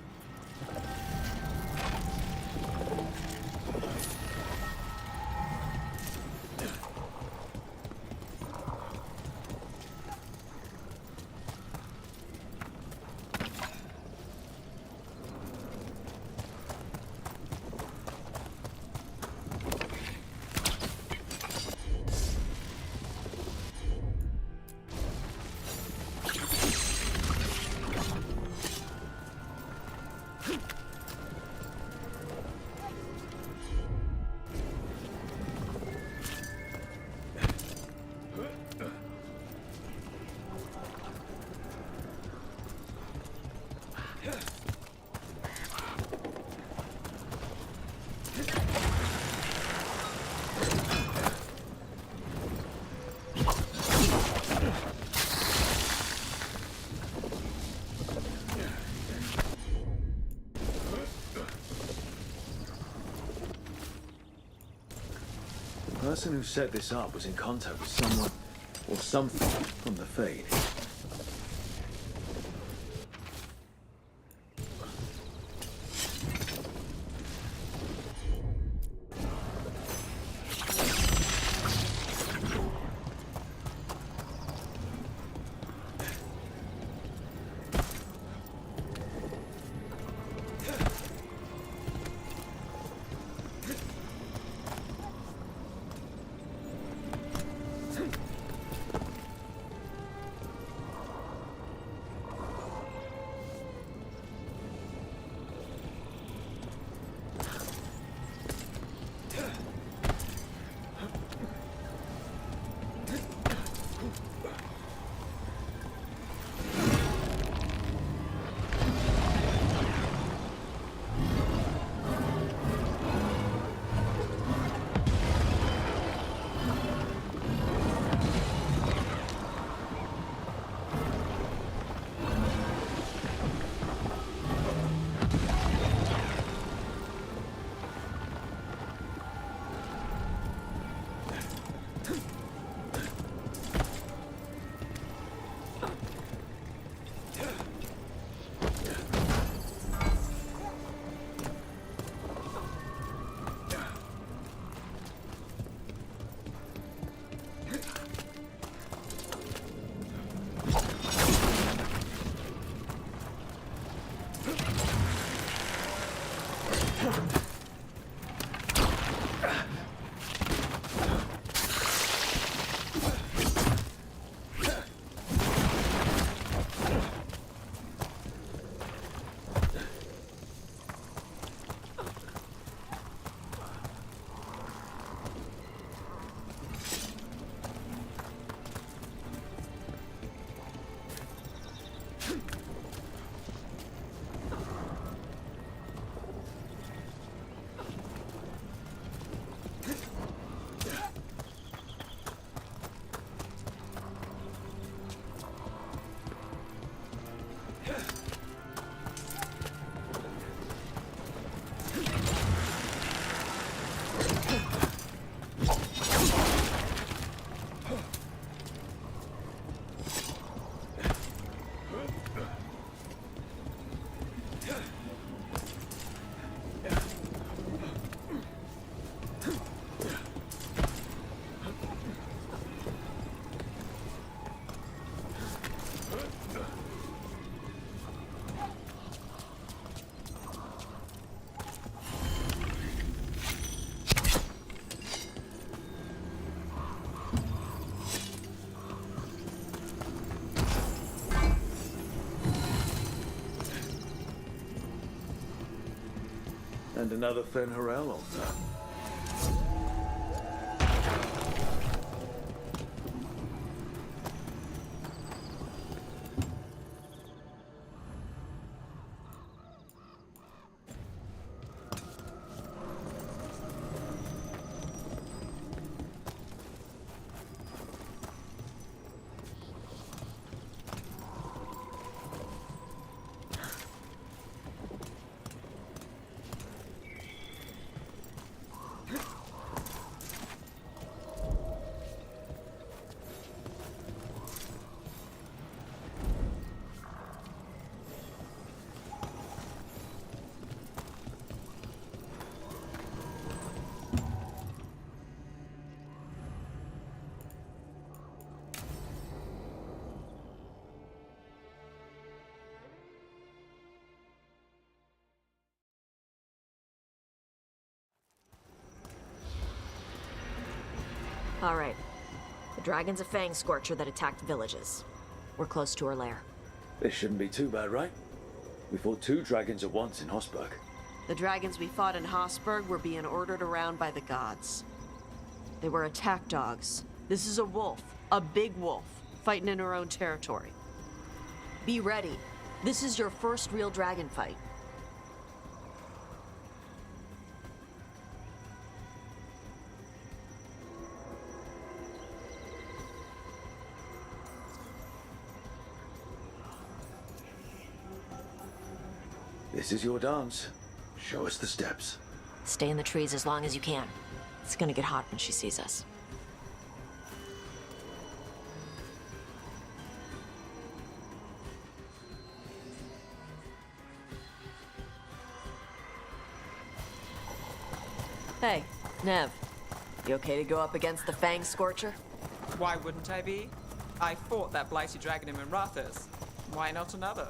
The person who set this up was in contact with someone or something from the Fade. And another Fen Harel altar. All right. The dragon's a fang scorcher that attacked villages. We're close to her lair. This shouldn't be too bad, right? We fought 2 dragons at once in Hosberg. The dragons we fought in Hosberg were being ordered around by the gods. They were attack dogs. This is a wolf, a big wolf, fighting in her own territory. Be ready. This is your first real dragon fight. This is your dance. Show us the steps. Stay in the trees as long as you can. It's gonna get hot when she sees us. Hey, Nev. You okay to go up against the Fang Scorcher? Why wouldn't I be? I fought that blighty dragon in Minrathous. Why not another?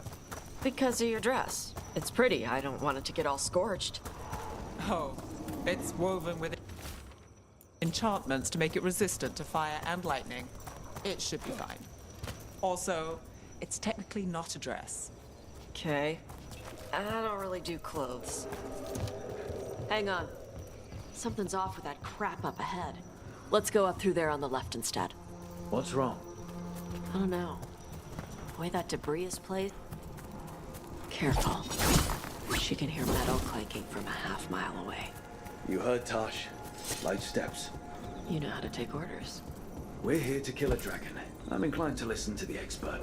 Because of your dress. It's pretty. I don't want it to get all scorched. Oh, it's woven with enchantments to make it resistant to fire and lightning. It should be fine. Also, it's technically not a dress. Okay. I don't really do clothes. Hang on. Something's off with that crap up ahead. Let's go up through there on the left instead. What's wrong? I don't know. The way that debris is placed. Careful. She can hear metal clanking from a half-mile away. You heard Tosh. Light steps. You know how to take orders. We're here to kill a dragon. I'm inclined to listen to the expert.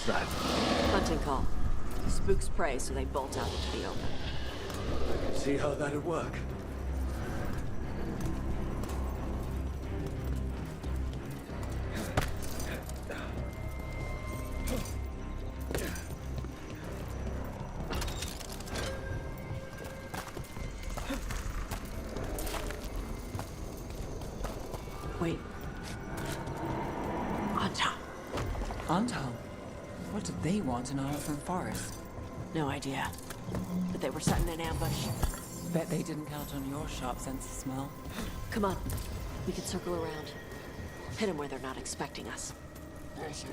That? Hunting call. Spooks prey, so they bolt out into the open. See how that'd work? Wait. Antal. Antal? What did they want in Elephant Forest? No idea. But they were setting an ambush. Bet they didn't count on your sharp sense of smell. Come on. We can circle around. Hit them where they're not expecting us. Not too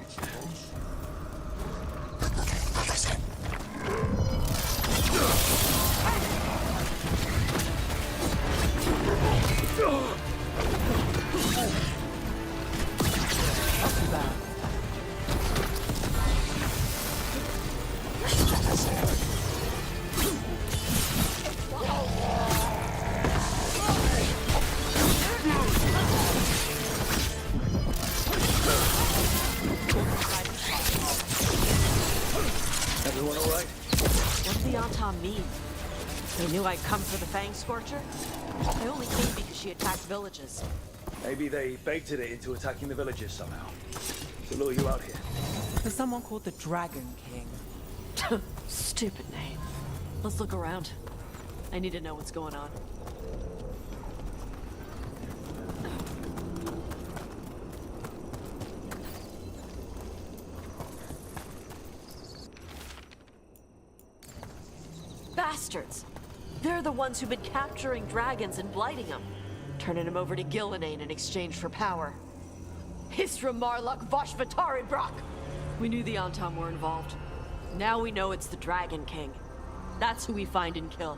bad. Everyone all right? What's the Antal mean? They knew I'd come for the Fang Scorcher? I only came because she attacked villages. Maybe they baited it into attacking the villagers somehow. To lure you out here. There's someone called the Dragon King. Stupid name. Let's look around. I need to know what's going on. Bastards! They're the ones who've been capturing dragons and blighting them. Turning them over to Gillenane in exchange for power. Hisra Marluk Voshvatari Brock! We knew the Antam were involved. Now we know it's the Dragon King. That's who we find and kill.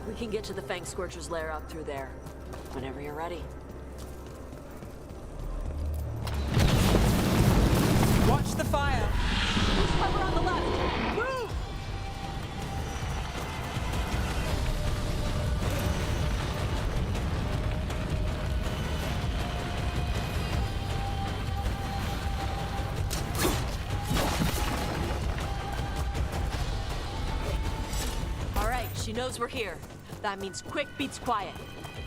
We can get to the Fang Scorcher's lair out through there. Whenever you're ready. Watch the fire! Who's cover on the left? Move! She knows we're here. That means quick beats quiet.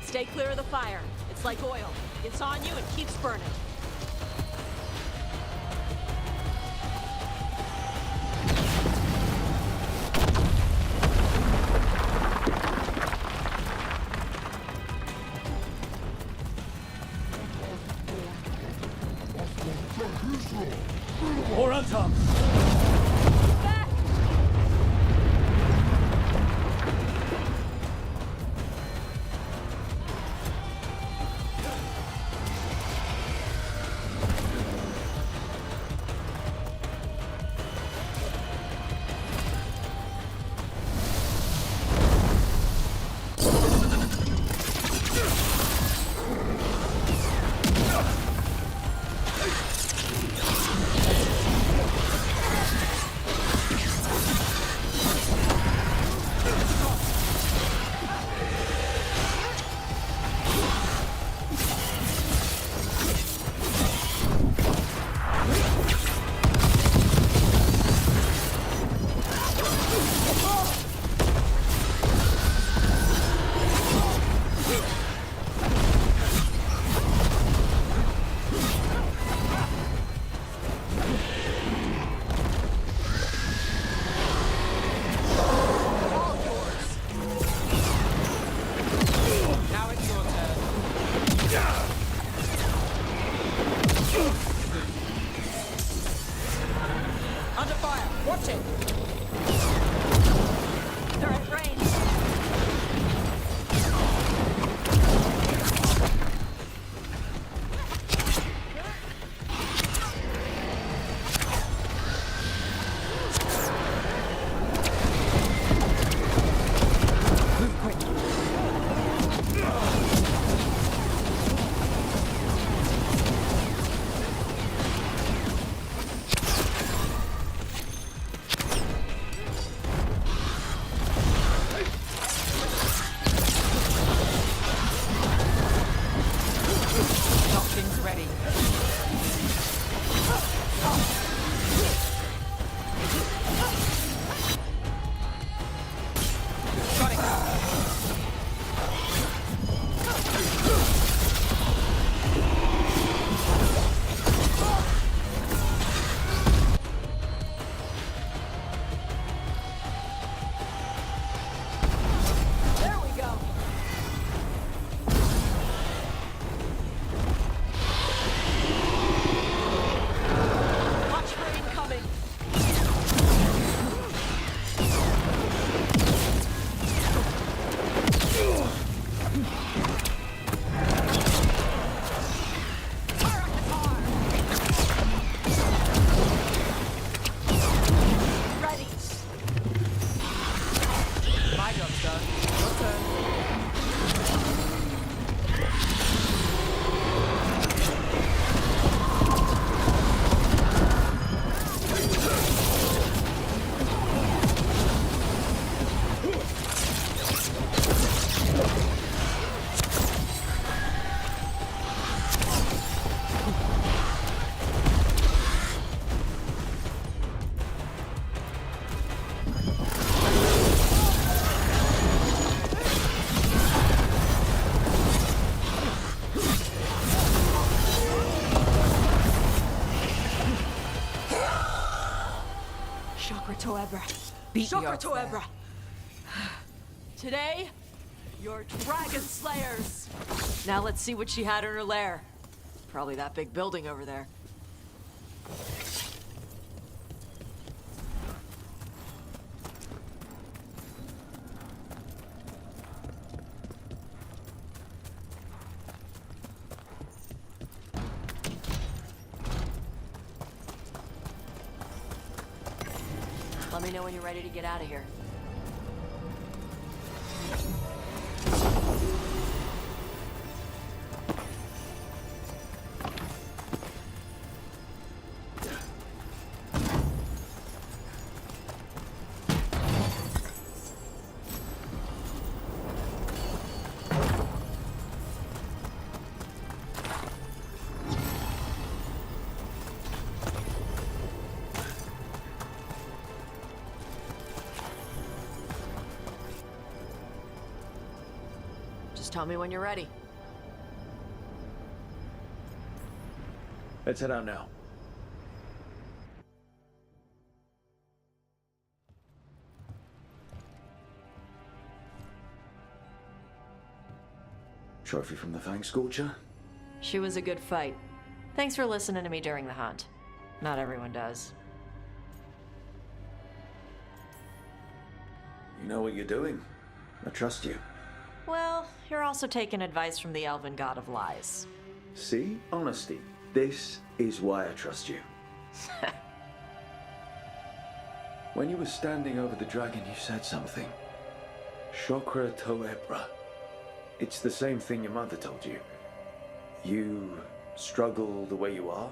Stay clear of the fire. It's like oil. It's on you and keeps burning. More on top. Toebra. Beat me Shocker off there. Toebra. Today, you're dragon slayers. Now let's see what she had in her lair. Probably that big building over there. Let me know when you're ready to get out of here. Just tell me when you're ready. Let's head out now. Trophy from the Fang Scorcher? She was a good fight. Thanks for listening to me during the hunt. Not everyone does. You know what you're doing. I trust you. Well, you're also taking advice from the elven god of lies. See? Honesty. This is why I trust you. When you were standing over the dragon, you said something. Chakra Toebra. It's the same thing your mother told you. You struggle the way you are?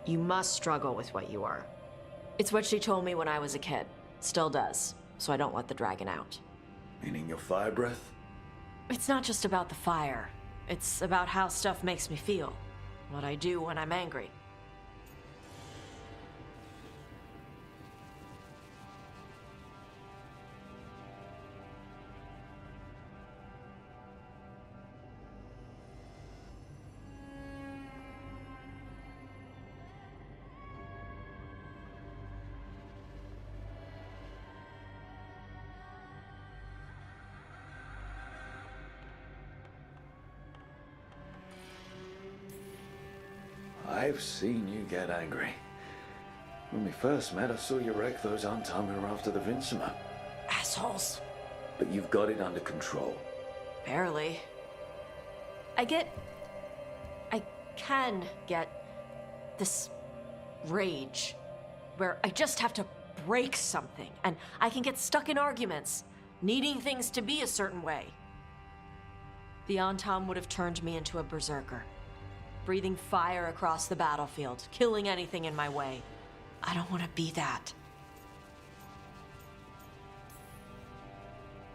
You must struggle with what you are. It's what she told me when I was a kid. Still does. So I don't let the dragon out. Meaning your fire breath? It's not just about the fire. It's about how stuff makes me feel. What I do when I'm angry. I've seen you get angry. When we first met, I saw you wreck those Antamir after the Vincima. Assholes. But you've got it under control. Barely. I can get this rage where I just have to break something, and I can get stuck in arguments, needing things to be a certain way. The Antam would have turned me into a berserker, breathing fire across the battlefield, killing anything in my way. I don't want to be that.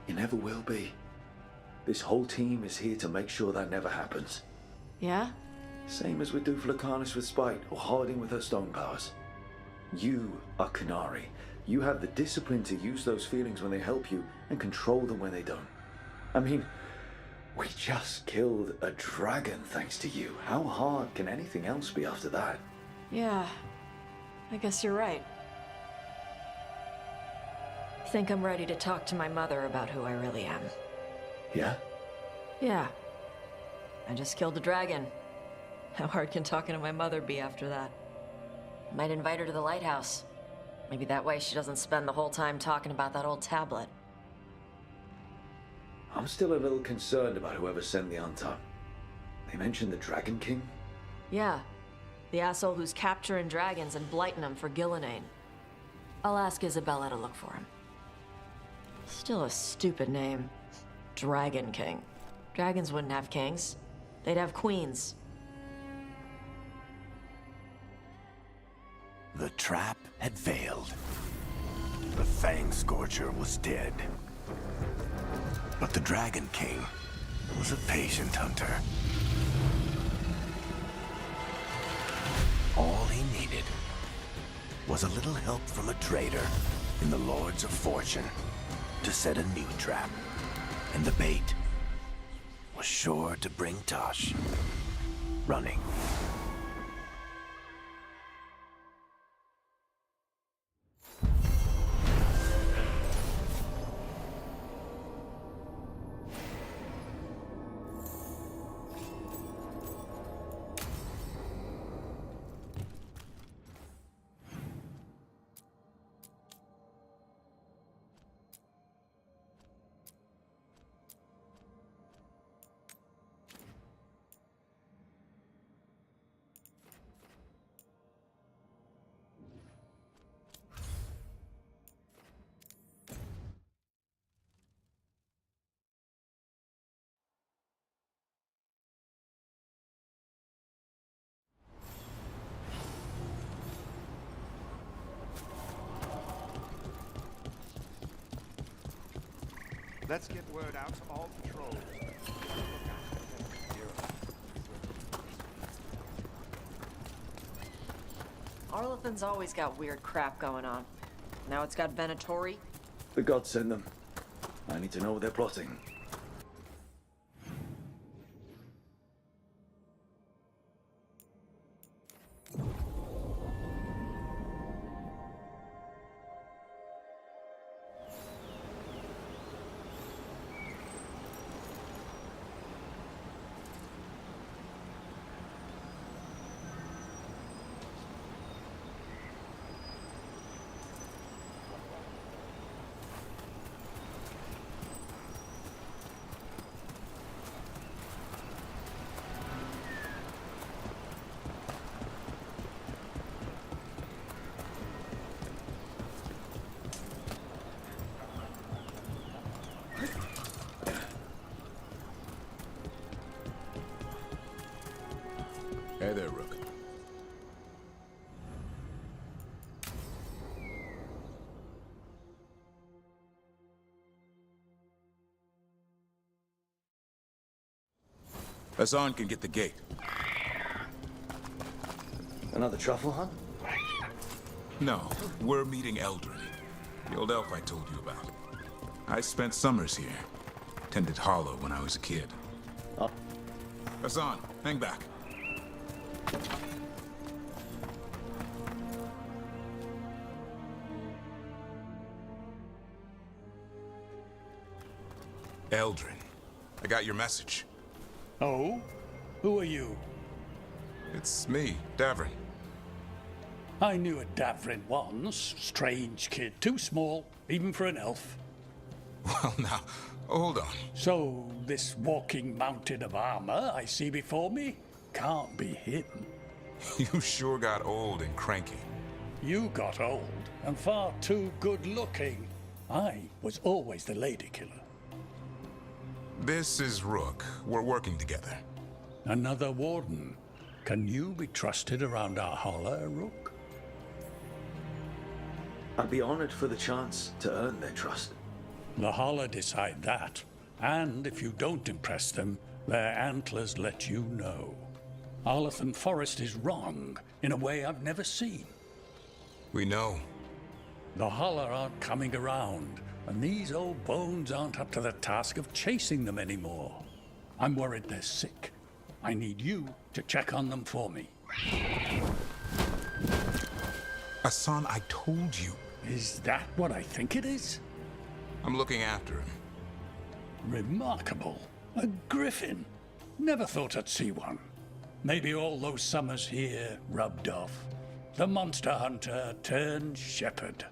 You never will be. This whole team is here to make sure that never happens. Yeah? Same as we do for Lucanus with Spite, or Harding with her stone powers. You are Canary. You have the discipline to use those feelings when they help you, and control them when they don't. I mean, we just killed a dragon thanks to you. How hard can anything else be after that? Yeah, I guess you're right. Think I'm ready to talk to my mother about who I really am. Yeah? Yeah. I just killed a dragon. How hard can talking to my mother be after that? Might invite her to the lighthouse. Maybe that way she doesn't spend the whole time talking about that old tablet. I'm still a little concerned about whoever sent the Antam. They mentioned the Dragon King? Yeah. The asshole who's capturing dragons and blighting them for Gillinane. I'll ask Isabella to look for him. Still a stupid name. Dragon King. Dragons wouldn't have kings. They'd have queens. The trap had failed. The Fang Scorcher was dead. But the Dragon King was a patient hunter. All he needed was a little help from a trader in the Lords of Fortune to set a new trap. And the bait was sure to bring Tosh running. Let's get word out to all patrols. Arlethan's always got weird crap going on. Now it's got Venatori. The gods send them. I need to know what they're plotting. Hey there, Rook. Hassan can get the gate. Another truffle hunt? No, we're meeting Eldrin, the old elf I told you about. I spent summers here. Tended Hollow when I was a kid. Oh. Hassan, hang back. Eldrin, I got your message. Oh? Who are you? It's me, Davrin. I knew a Davrin once. Strange kid. Too small, even for an elf. Well, now, hold on. So, this walking mountain of armor I see before me can't be him. You sure got old and cranky. You got old and far too good looking. I was always the lady killer. This is Rook. We're working together. Another warden. Can you be trusted around our holler, Rook? I'd be honored for the chance to earn their trust. The holler decide that. And if you don't impress them, their antlers let you know. Arlethan Forest is wrong in a way I've never seen. We know. The holler aren't coming around, and these old bones aren't up to the task of chasing them anymore. I'm worried they're sick. I need you to check on them for me. Hassan, I told you. Is that what I think it is? I'm looking after him. Remarkable. A griffin. Never thought I'd see one. Maybe all those summers here rubbed off. The monster hunter turned shepherd.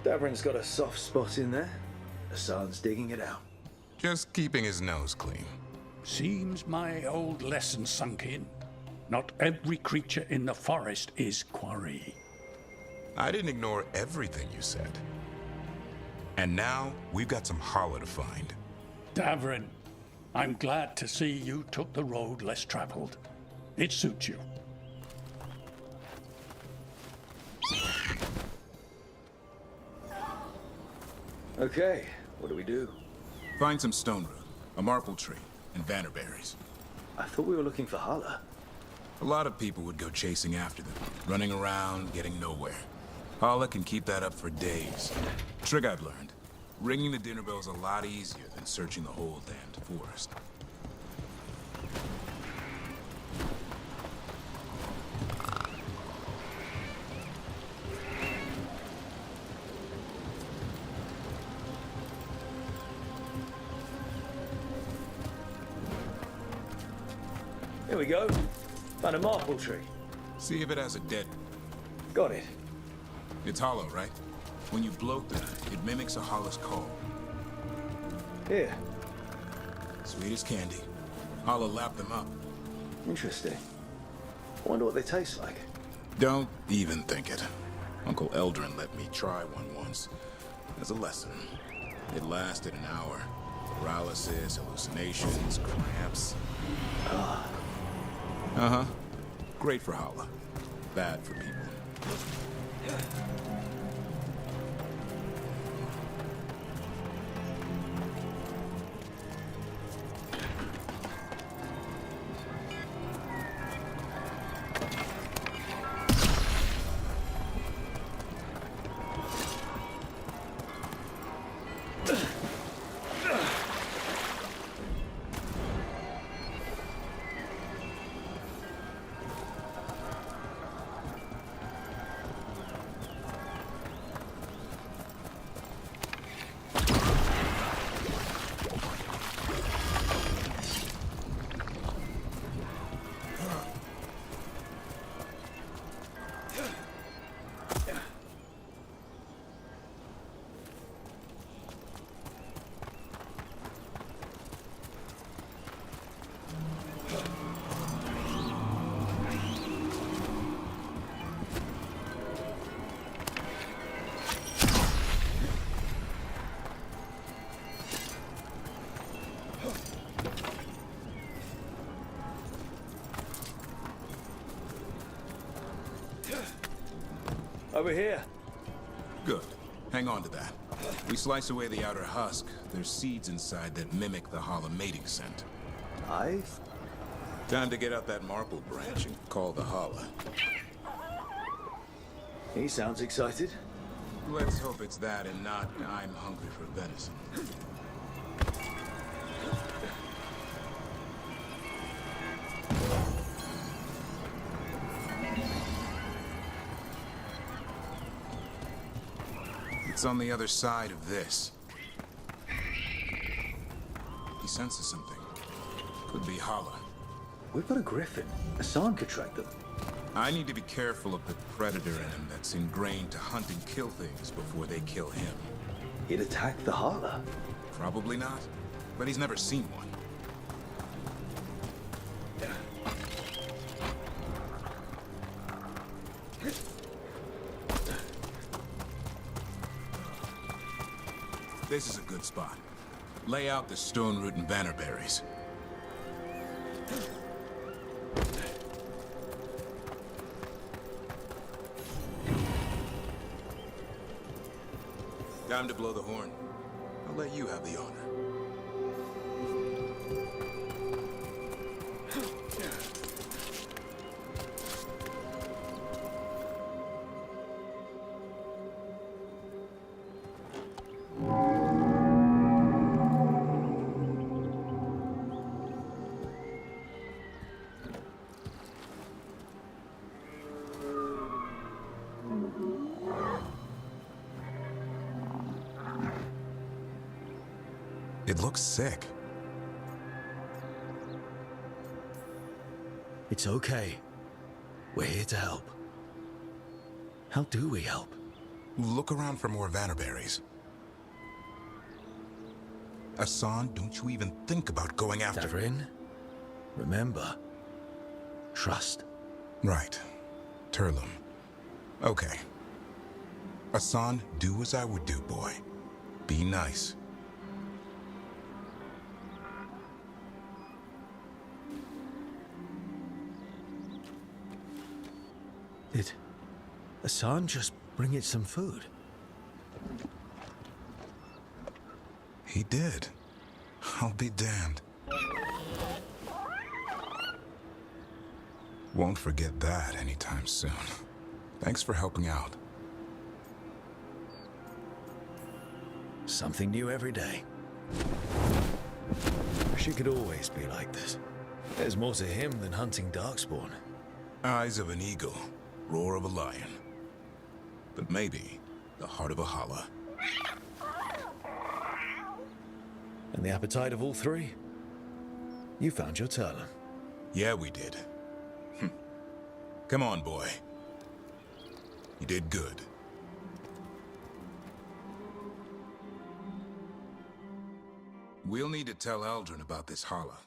Davrin's got a soft spot in there. Hassan's digging it out. Just keeping his nose clean. Seems my old lesson sunk in. Not every creature in the forest is quarry. I didn't ignore everything you said. And now, we've got some holler to find. Davrin, I'm glad to see you took the road less traveled. It suits you. Okay, what do we do? Find some stone root, a marple tree, and vannerberries. I thought we were looking for holler. A lot of people would go chasing after them, running around, getting nowhere. Holler can keep that up for days. Trick I've learned. Ringing the dinner bell's a lot easier than searching the whole damned forest. Here we go. Found a marple tree. See if it has a dead. Got it. It's hollow, right? When you blow through it mimics a holler's call. Here. Sweet as candy. Holler lapped them up. Interesting. Wonder what they taste like. Don't even think it. Uncle Eldrin let me try one once. As a lesson. It lasted an hour. Paralysis, hallucinations, cramps. Uh-huh. Great for holler. Bad for people. Over here. Good. Hang on to that. We slice away the outer husk. There's seeds inside that mimic the hollow mating scent. Nice. Time to get out that marble branch and call the holla. He sounds excited. Let's hope it's that and not I'm hungry for venison. It's on the other side of this. He senses something. Could be holla. We've got a griffin. Hassan could track them. I need to be careful of the predator in him that's ingrained to hunt and kill things before they kill him. He'd attack the holla. Probably not, but he's never seen one. This is a good spot. Lay out the stone root and bannerberries. Time to blow the horn. I'll let you have the honor. It looks sick. It's okay. We're here to help. How do we help? Look around for more vannerberries. Hassan, don't you even think about going after... Davrin, remember, trust. Right. Turlum. Okay. Hassan, do as I would do, boy. Be nice. Did Hassan just bring it some food? He did. I'll be damned. Won't forget that anytime soon. Thanks for helping out. Something new every day. She could always be like this. There's more to him than hunting darkspawn. Eyes of an eagle, roar of a lion. But maybe the heart of a holla. And the appetite of all three? You found your Turlum. Yeah, we did. Come on, boy. You did good. We'll need to tell Eldrin about this holla.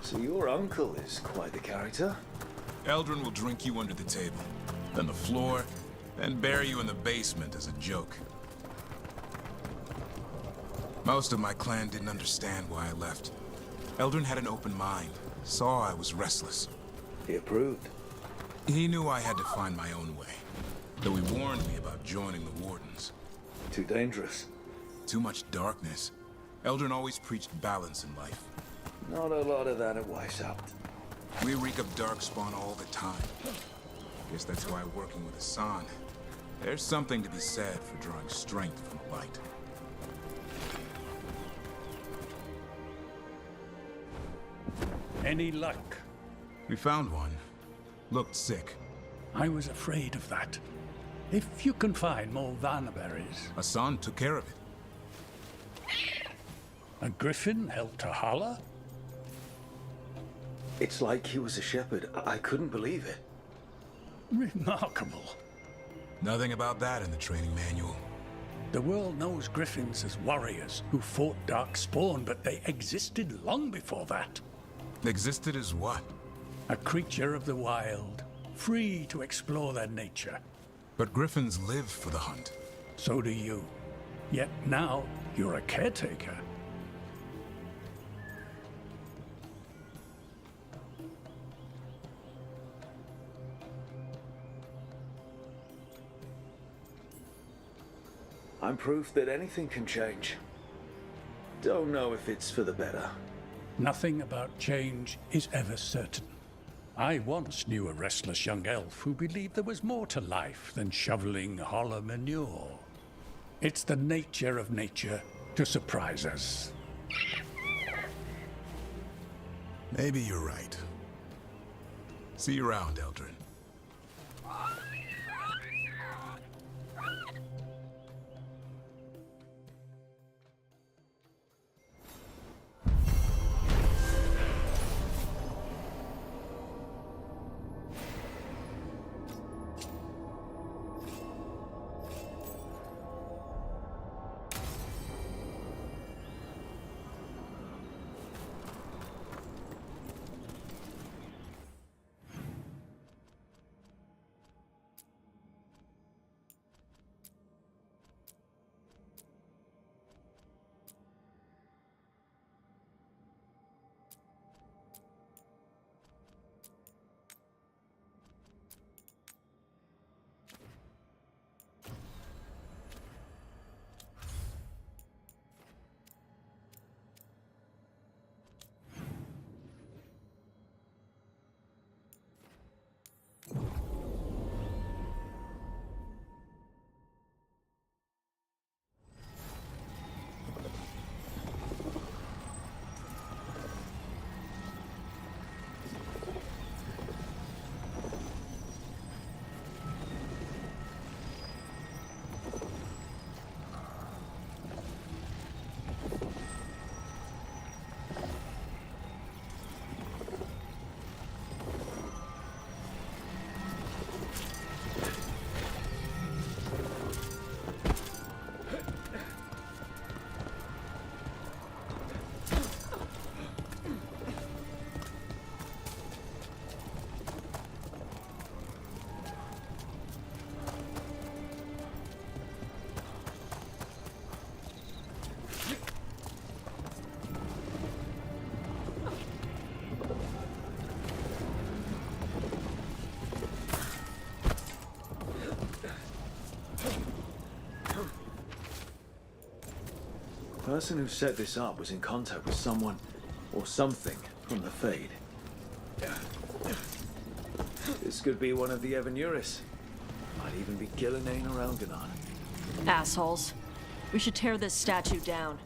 So your uncle is quite the character. Eldrin will drink you under the table. Then the floor, then bury you in the basement as a joke. Most of my clan didn't understand why I left. Eldrin had an open mind, saw I was restless. He approved. He knew I had to find my own way, though he warned me about joining the Wardens. Too dangerous. Too much darkness. Eldrin always preached balance in life. Not a lot of that at Weishaupt. We reek of darkspawn all the time. Guess that's why working with Hassan, there's something to be said for drawing strength from the light. Any luck? We found one. Looked sick. I was afraid of that. If you can find more Vanaberries. Hassan took care of it. A griffin helped to holler? It's like he was a shepherd. I couldn't believe it. Remarkable. Nothing about that in the training manual. The world knows griffins as warriors who fought Darkspawn, but they existed long before that. Existed as what? A creature of the wild, free to explore their nature. But griffins live for the hunt. So do you. Yet now, you're a caretaker. I'm proof that anything can change. Don't know if it's for the better. Nothing about change is ever certain. I once knew a restless young elf who believed there was more to life than shoveling hollow manure. It's the nature of nature to surprise us. Maybe you're right. See you around, Eldrin. The person who set this up was in contact with someone or something from the Fade. This could be one of the Evanuris. Might even be Gillenane or Elgato. Assholes. We should tear this statue down.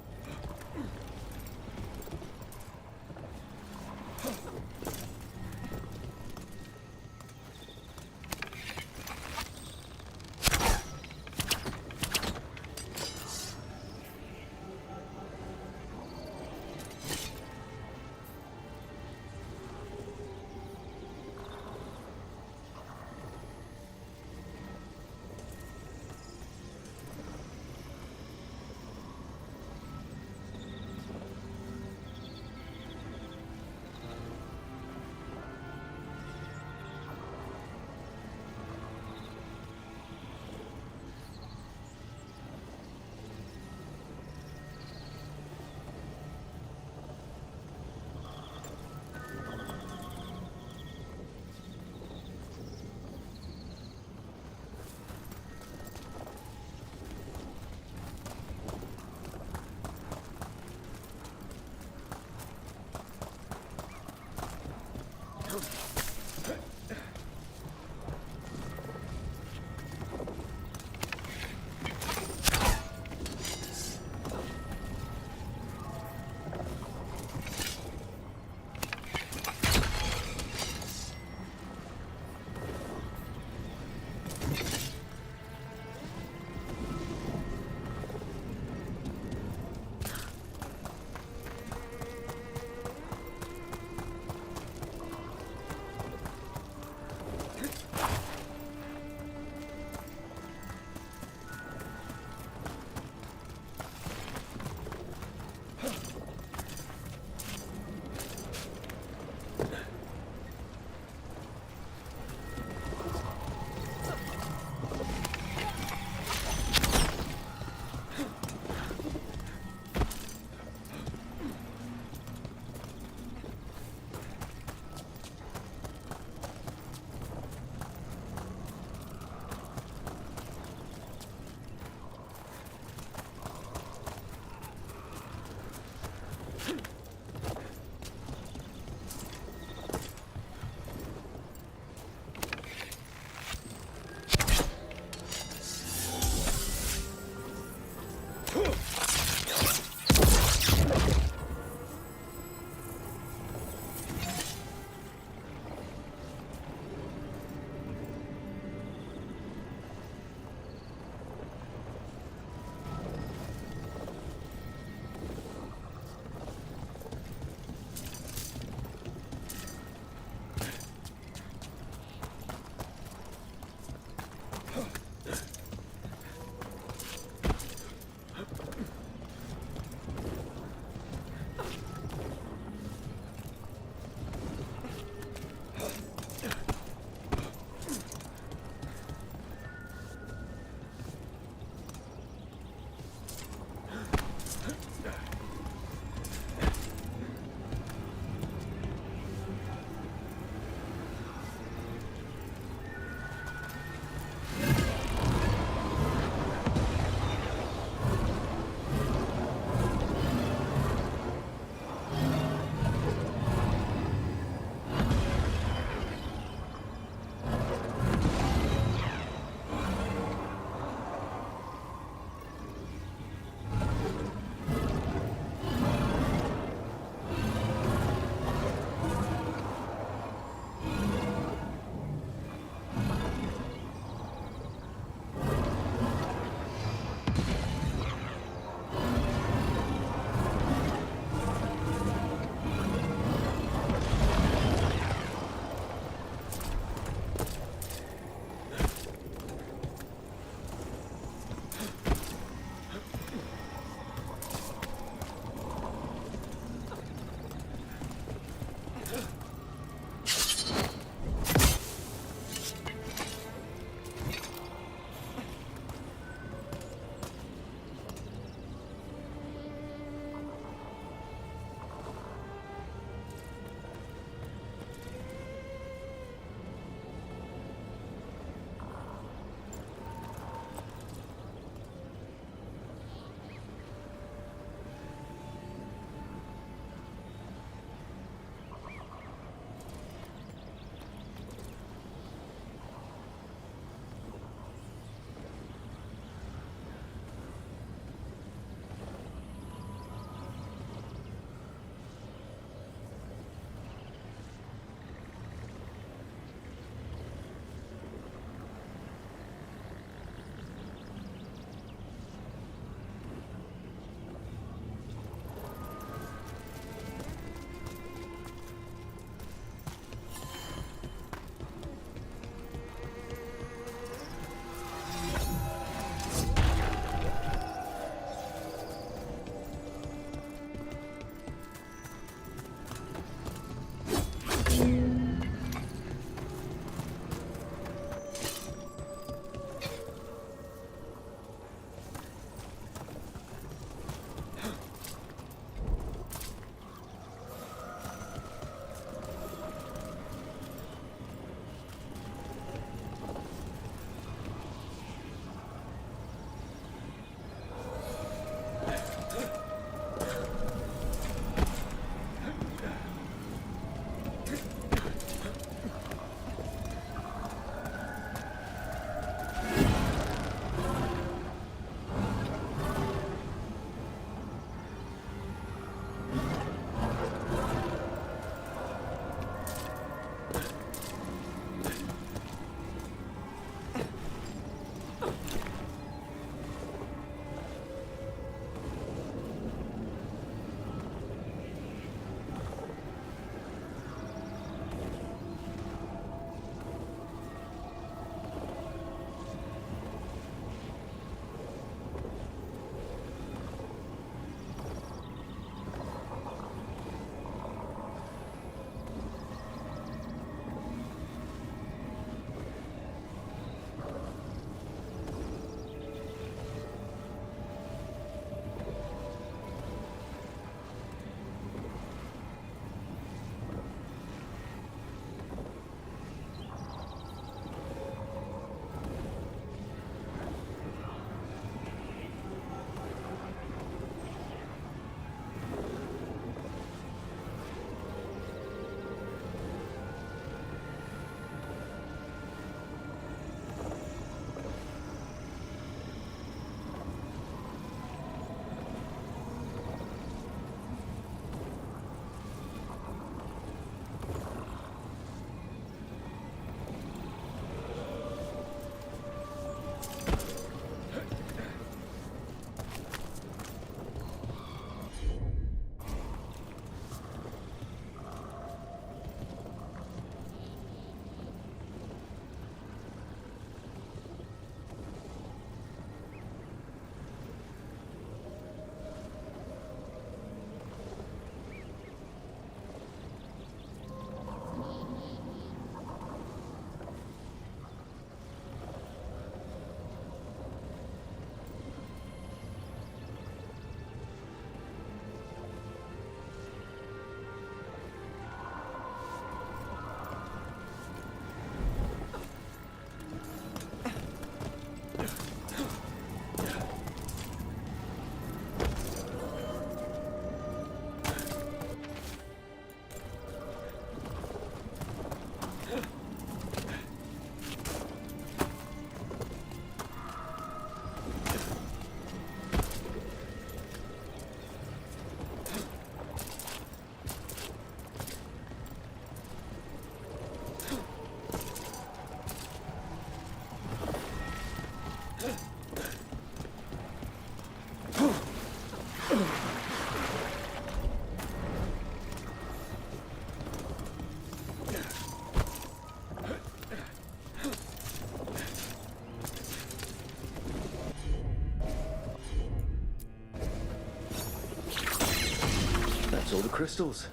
all the crystals.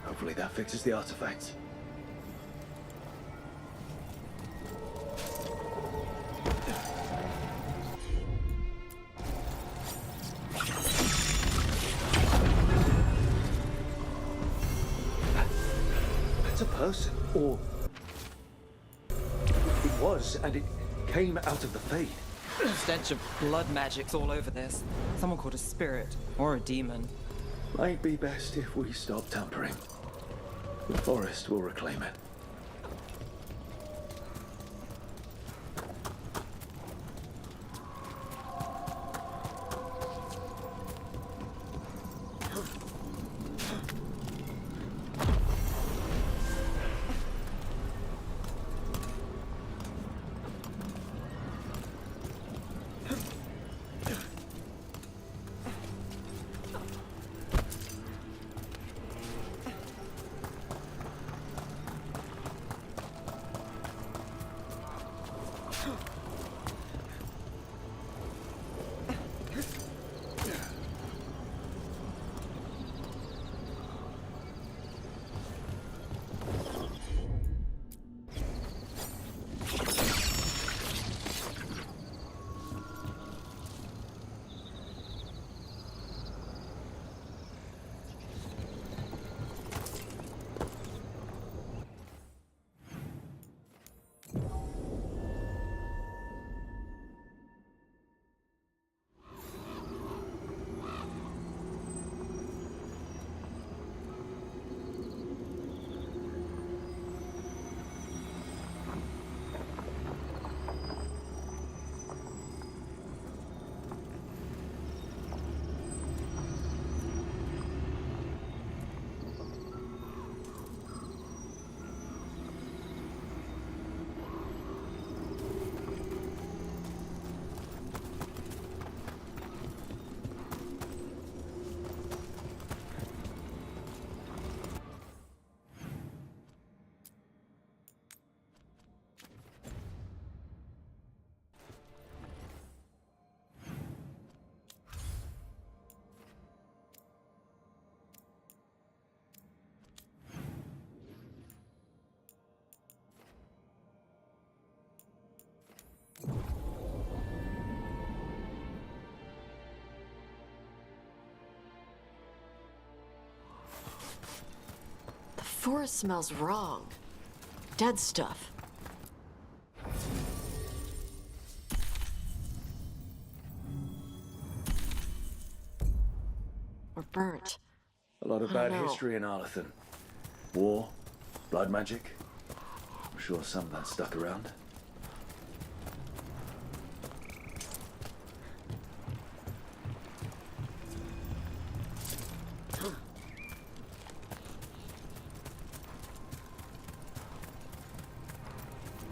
Hopefully that fixes the artifacts. That's a person, or it was, and it came out of the Fade. Stench of blood magic's all over this. Someone called a spirit or a demon. Might be best if we stop tampering. The forest will reclaim it. The forest smells wrong. Dead stuff. Or burnt. A lot of bad history in Arlethan. War, blood magic. I'm sure some of that stuck around.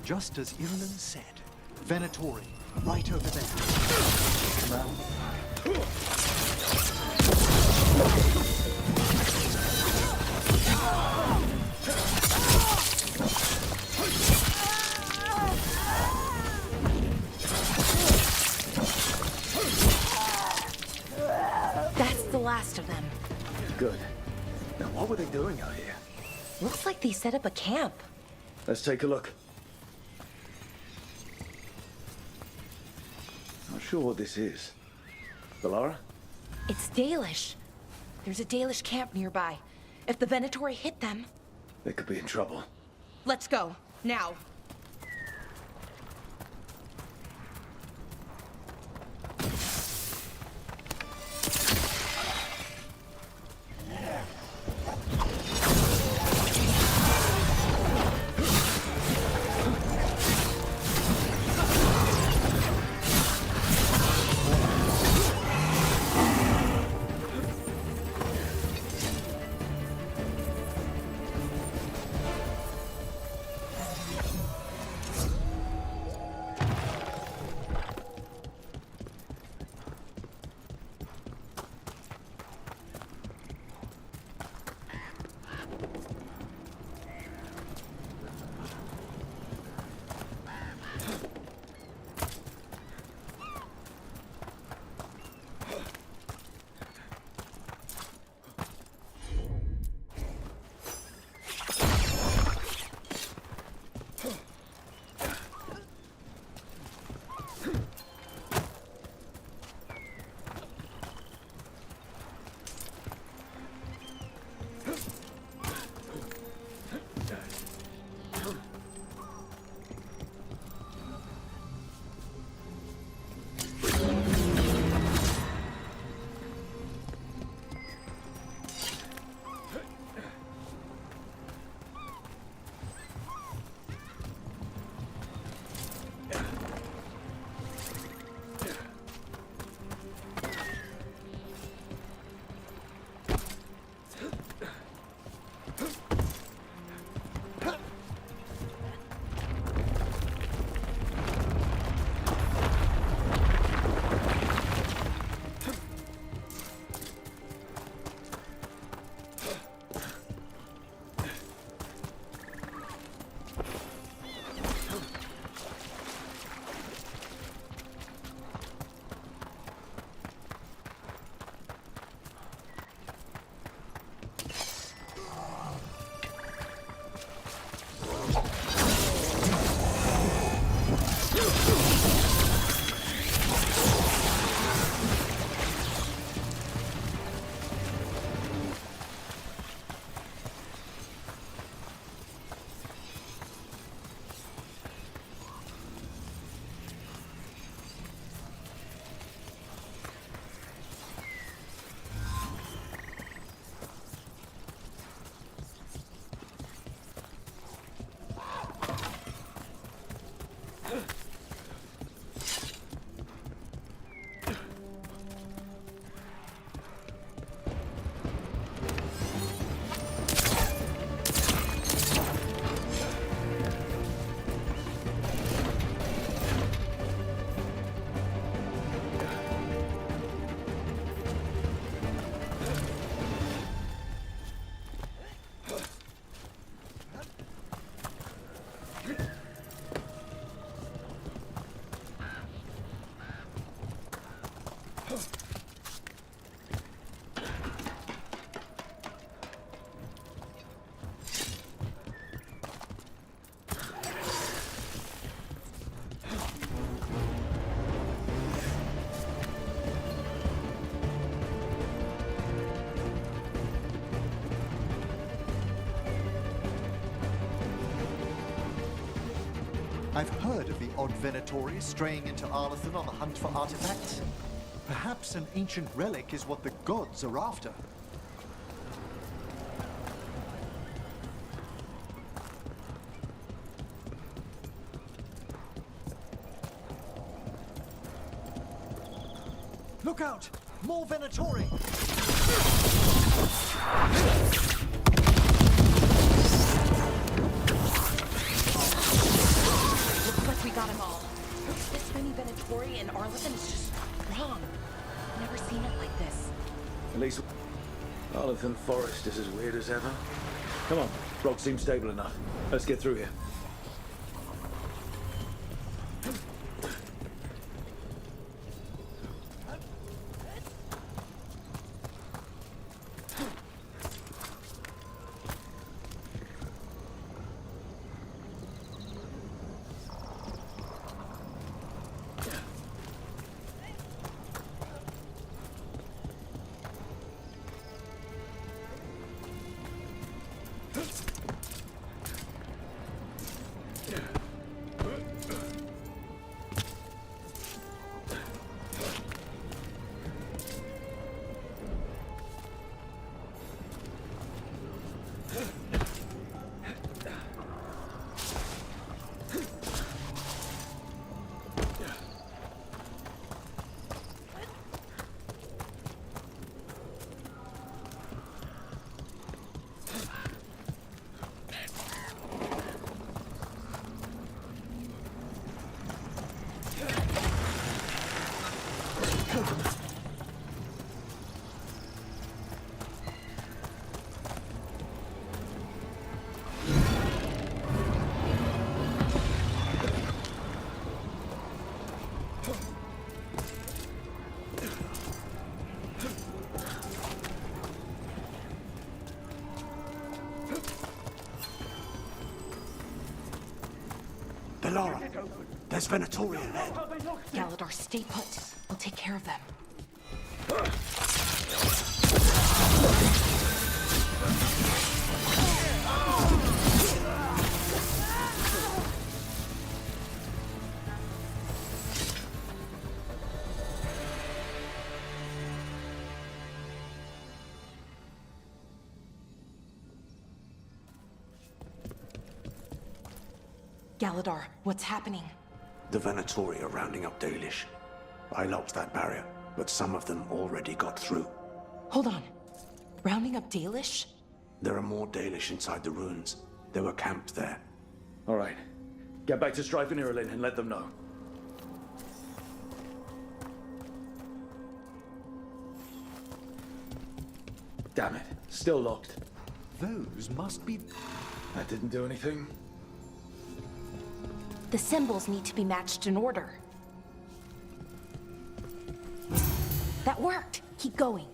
Just as Irland said, Venatori, right over there. That's the last of them. Good. Now what were they doing out here? Looks like they set up a camp. Let's take a look. Not sure what this is. Bellara? It's Dalish. There's a Dalish camp nearby. If the Venatori hit them... They could be in trouble. Let's go. Now. I've heard of the odd Venatori straying into Arlathan on the hunt for artifacts. Perhaps an ancient relic is what the gods are after. Look out! More Venatori! Looks like we got them all. This many Venatori in Arlathan is just wrong. Never seen it like this. At least Arlathan Forest is as weird as ever. Come on, rock seems stable enough. Let's get through here. Laura, there's Venatori ahead. Galador, stay put. We'll take care of them. Galador, what's happening? The Venatori are rounding up Dalish. I locked that barrier, but some of them already got through. Hold on. Rounding up Dalish? There are more Dalish inside the ruins. They were camped there. All right. Get back to Strife and Irulan and let them know. Damn it. Still locked. Those must be... That didn't do anything. The symbols need to be matched in order. That worked. Keep going.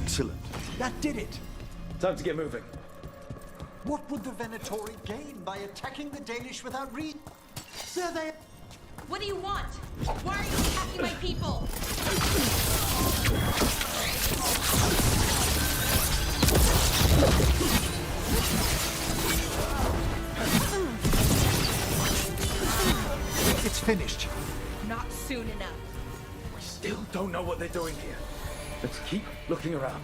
Excellent. That did it. Time to get moving. What would the Venatori gain by attacking the Danish without There they... What do you want? Why are you attacking my people? It's finished. Not soon enough. We still don't know what they're doing here. Let's keep looking around.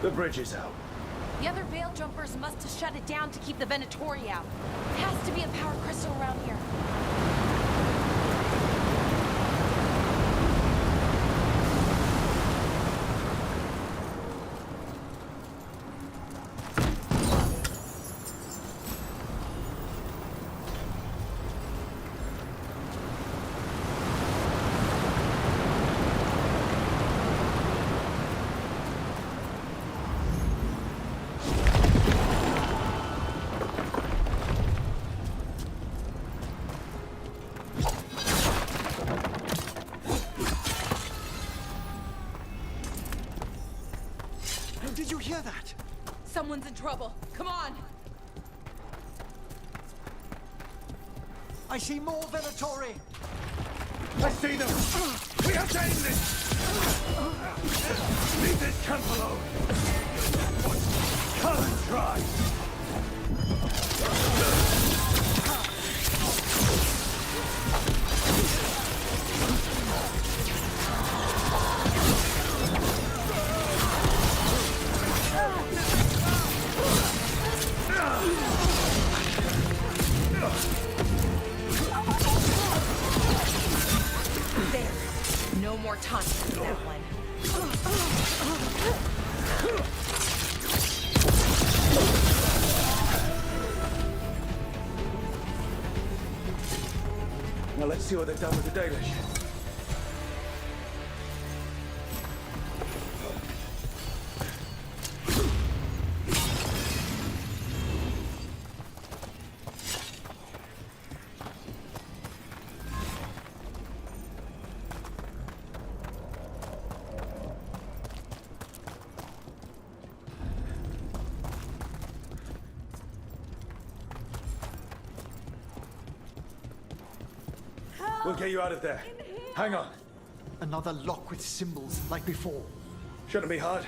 The bridge is out. The other Veil Jumpers must have shut it down to keep the Venatori out. There has to be a power crystal around here. Did you hear that? Someone's in trouble. Come on! I see more Venatori. I see them! We have to end this! Leave this camp alone! Come and try! No more taunting for that one. Now let's see what they've done with the Danish. We'll get you out of there. Hang on. Another lock with symbols like before. Shouldn't be hard.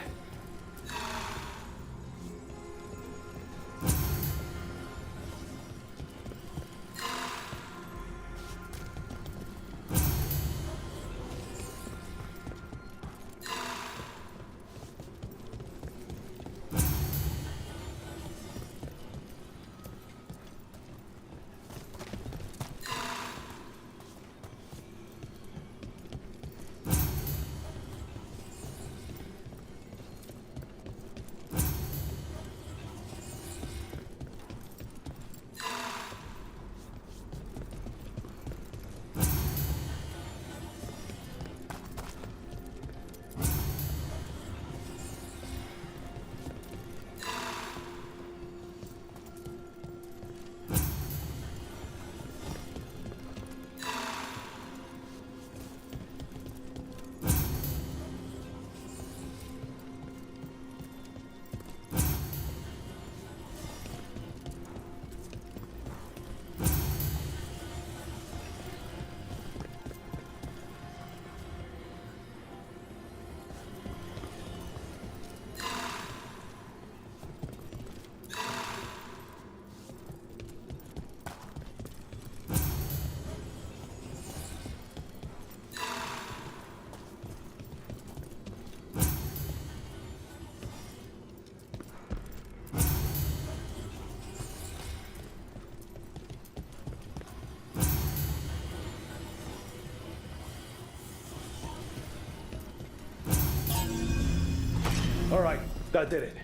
All right, that did it.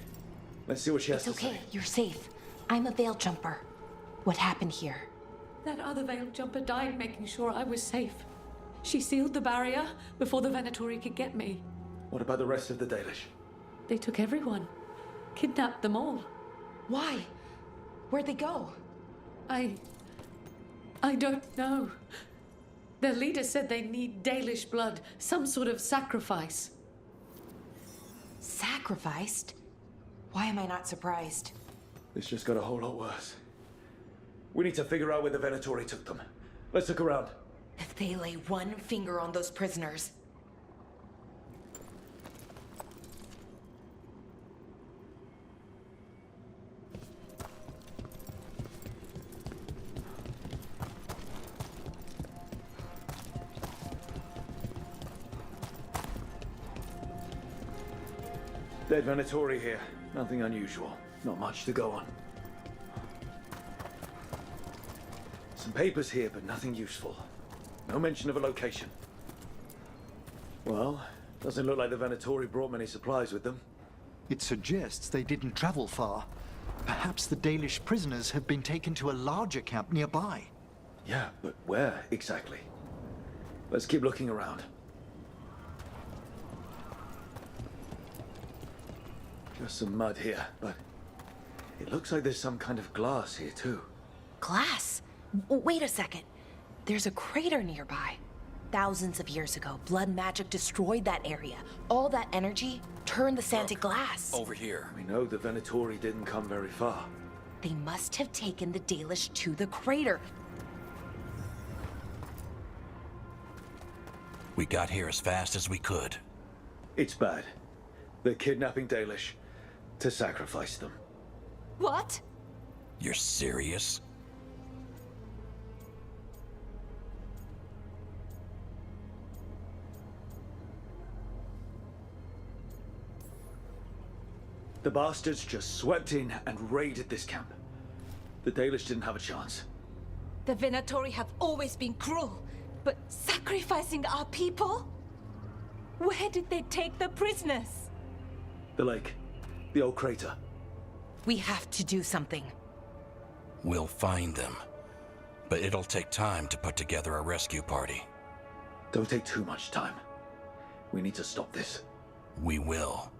Let's see what she has to say. It's okay, you're safe. I'm a Veil Jumper. What happened here? That other veiled jumper died making sure I was safe. She sealed the barrier before the Venatori could get me. What about the rest of the Dalish? They took everyone. Kidnapped them all. Why? Where'd they go? I don't know. Their leader said they need Dalish blood, some sort of sacrifice. Sacrificed? Why am I not surprised? This just got a whole lot worse. We need to figure out where the Venatori took them. Let's look around. If they lay one finger on those prisoners. Dead Venatori here. Nothing unusual. Not much to go on. Some papers here, but nothing useful. No mention of a location. Well, doesn't look like the Venatori brought many supplies with them. It suggests they didn't travel far. Perhaps the Dalish prisoners have been taken to a larger camp nearby. Yeah, but where exactly? Let's keep looking around. Just some mud here, but it looks like there's some kind of glass here too. Glass? Wait a second. There's a crater nearby. Thousands of years ago, blood magic destroyed that area. All that energy turned the sand to glass. Over here. We know the Venatori didn't come very far. They must have taken the Dalish to the crater. We got here as fast as we could. It's bad. They're kidnapping Dalish to sacrifice them. What? You're serious? The bastards just swept in and raided this camp. The Dalish didn't have a chance. The Venatori have always been cruel, but sacrificing our people? Where did they take the prisoners? The lake. The old crater. We have to do something. We'll find them. But it'll take time to put together a rescue party. Don't take too much time. We need to stop this. We will.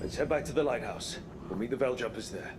Let's head back to the lighthouse. We'll meet the Veiljumpers there.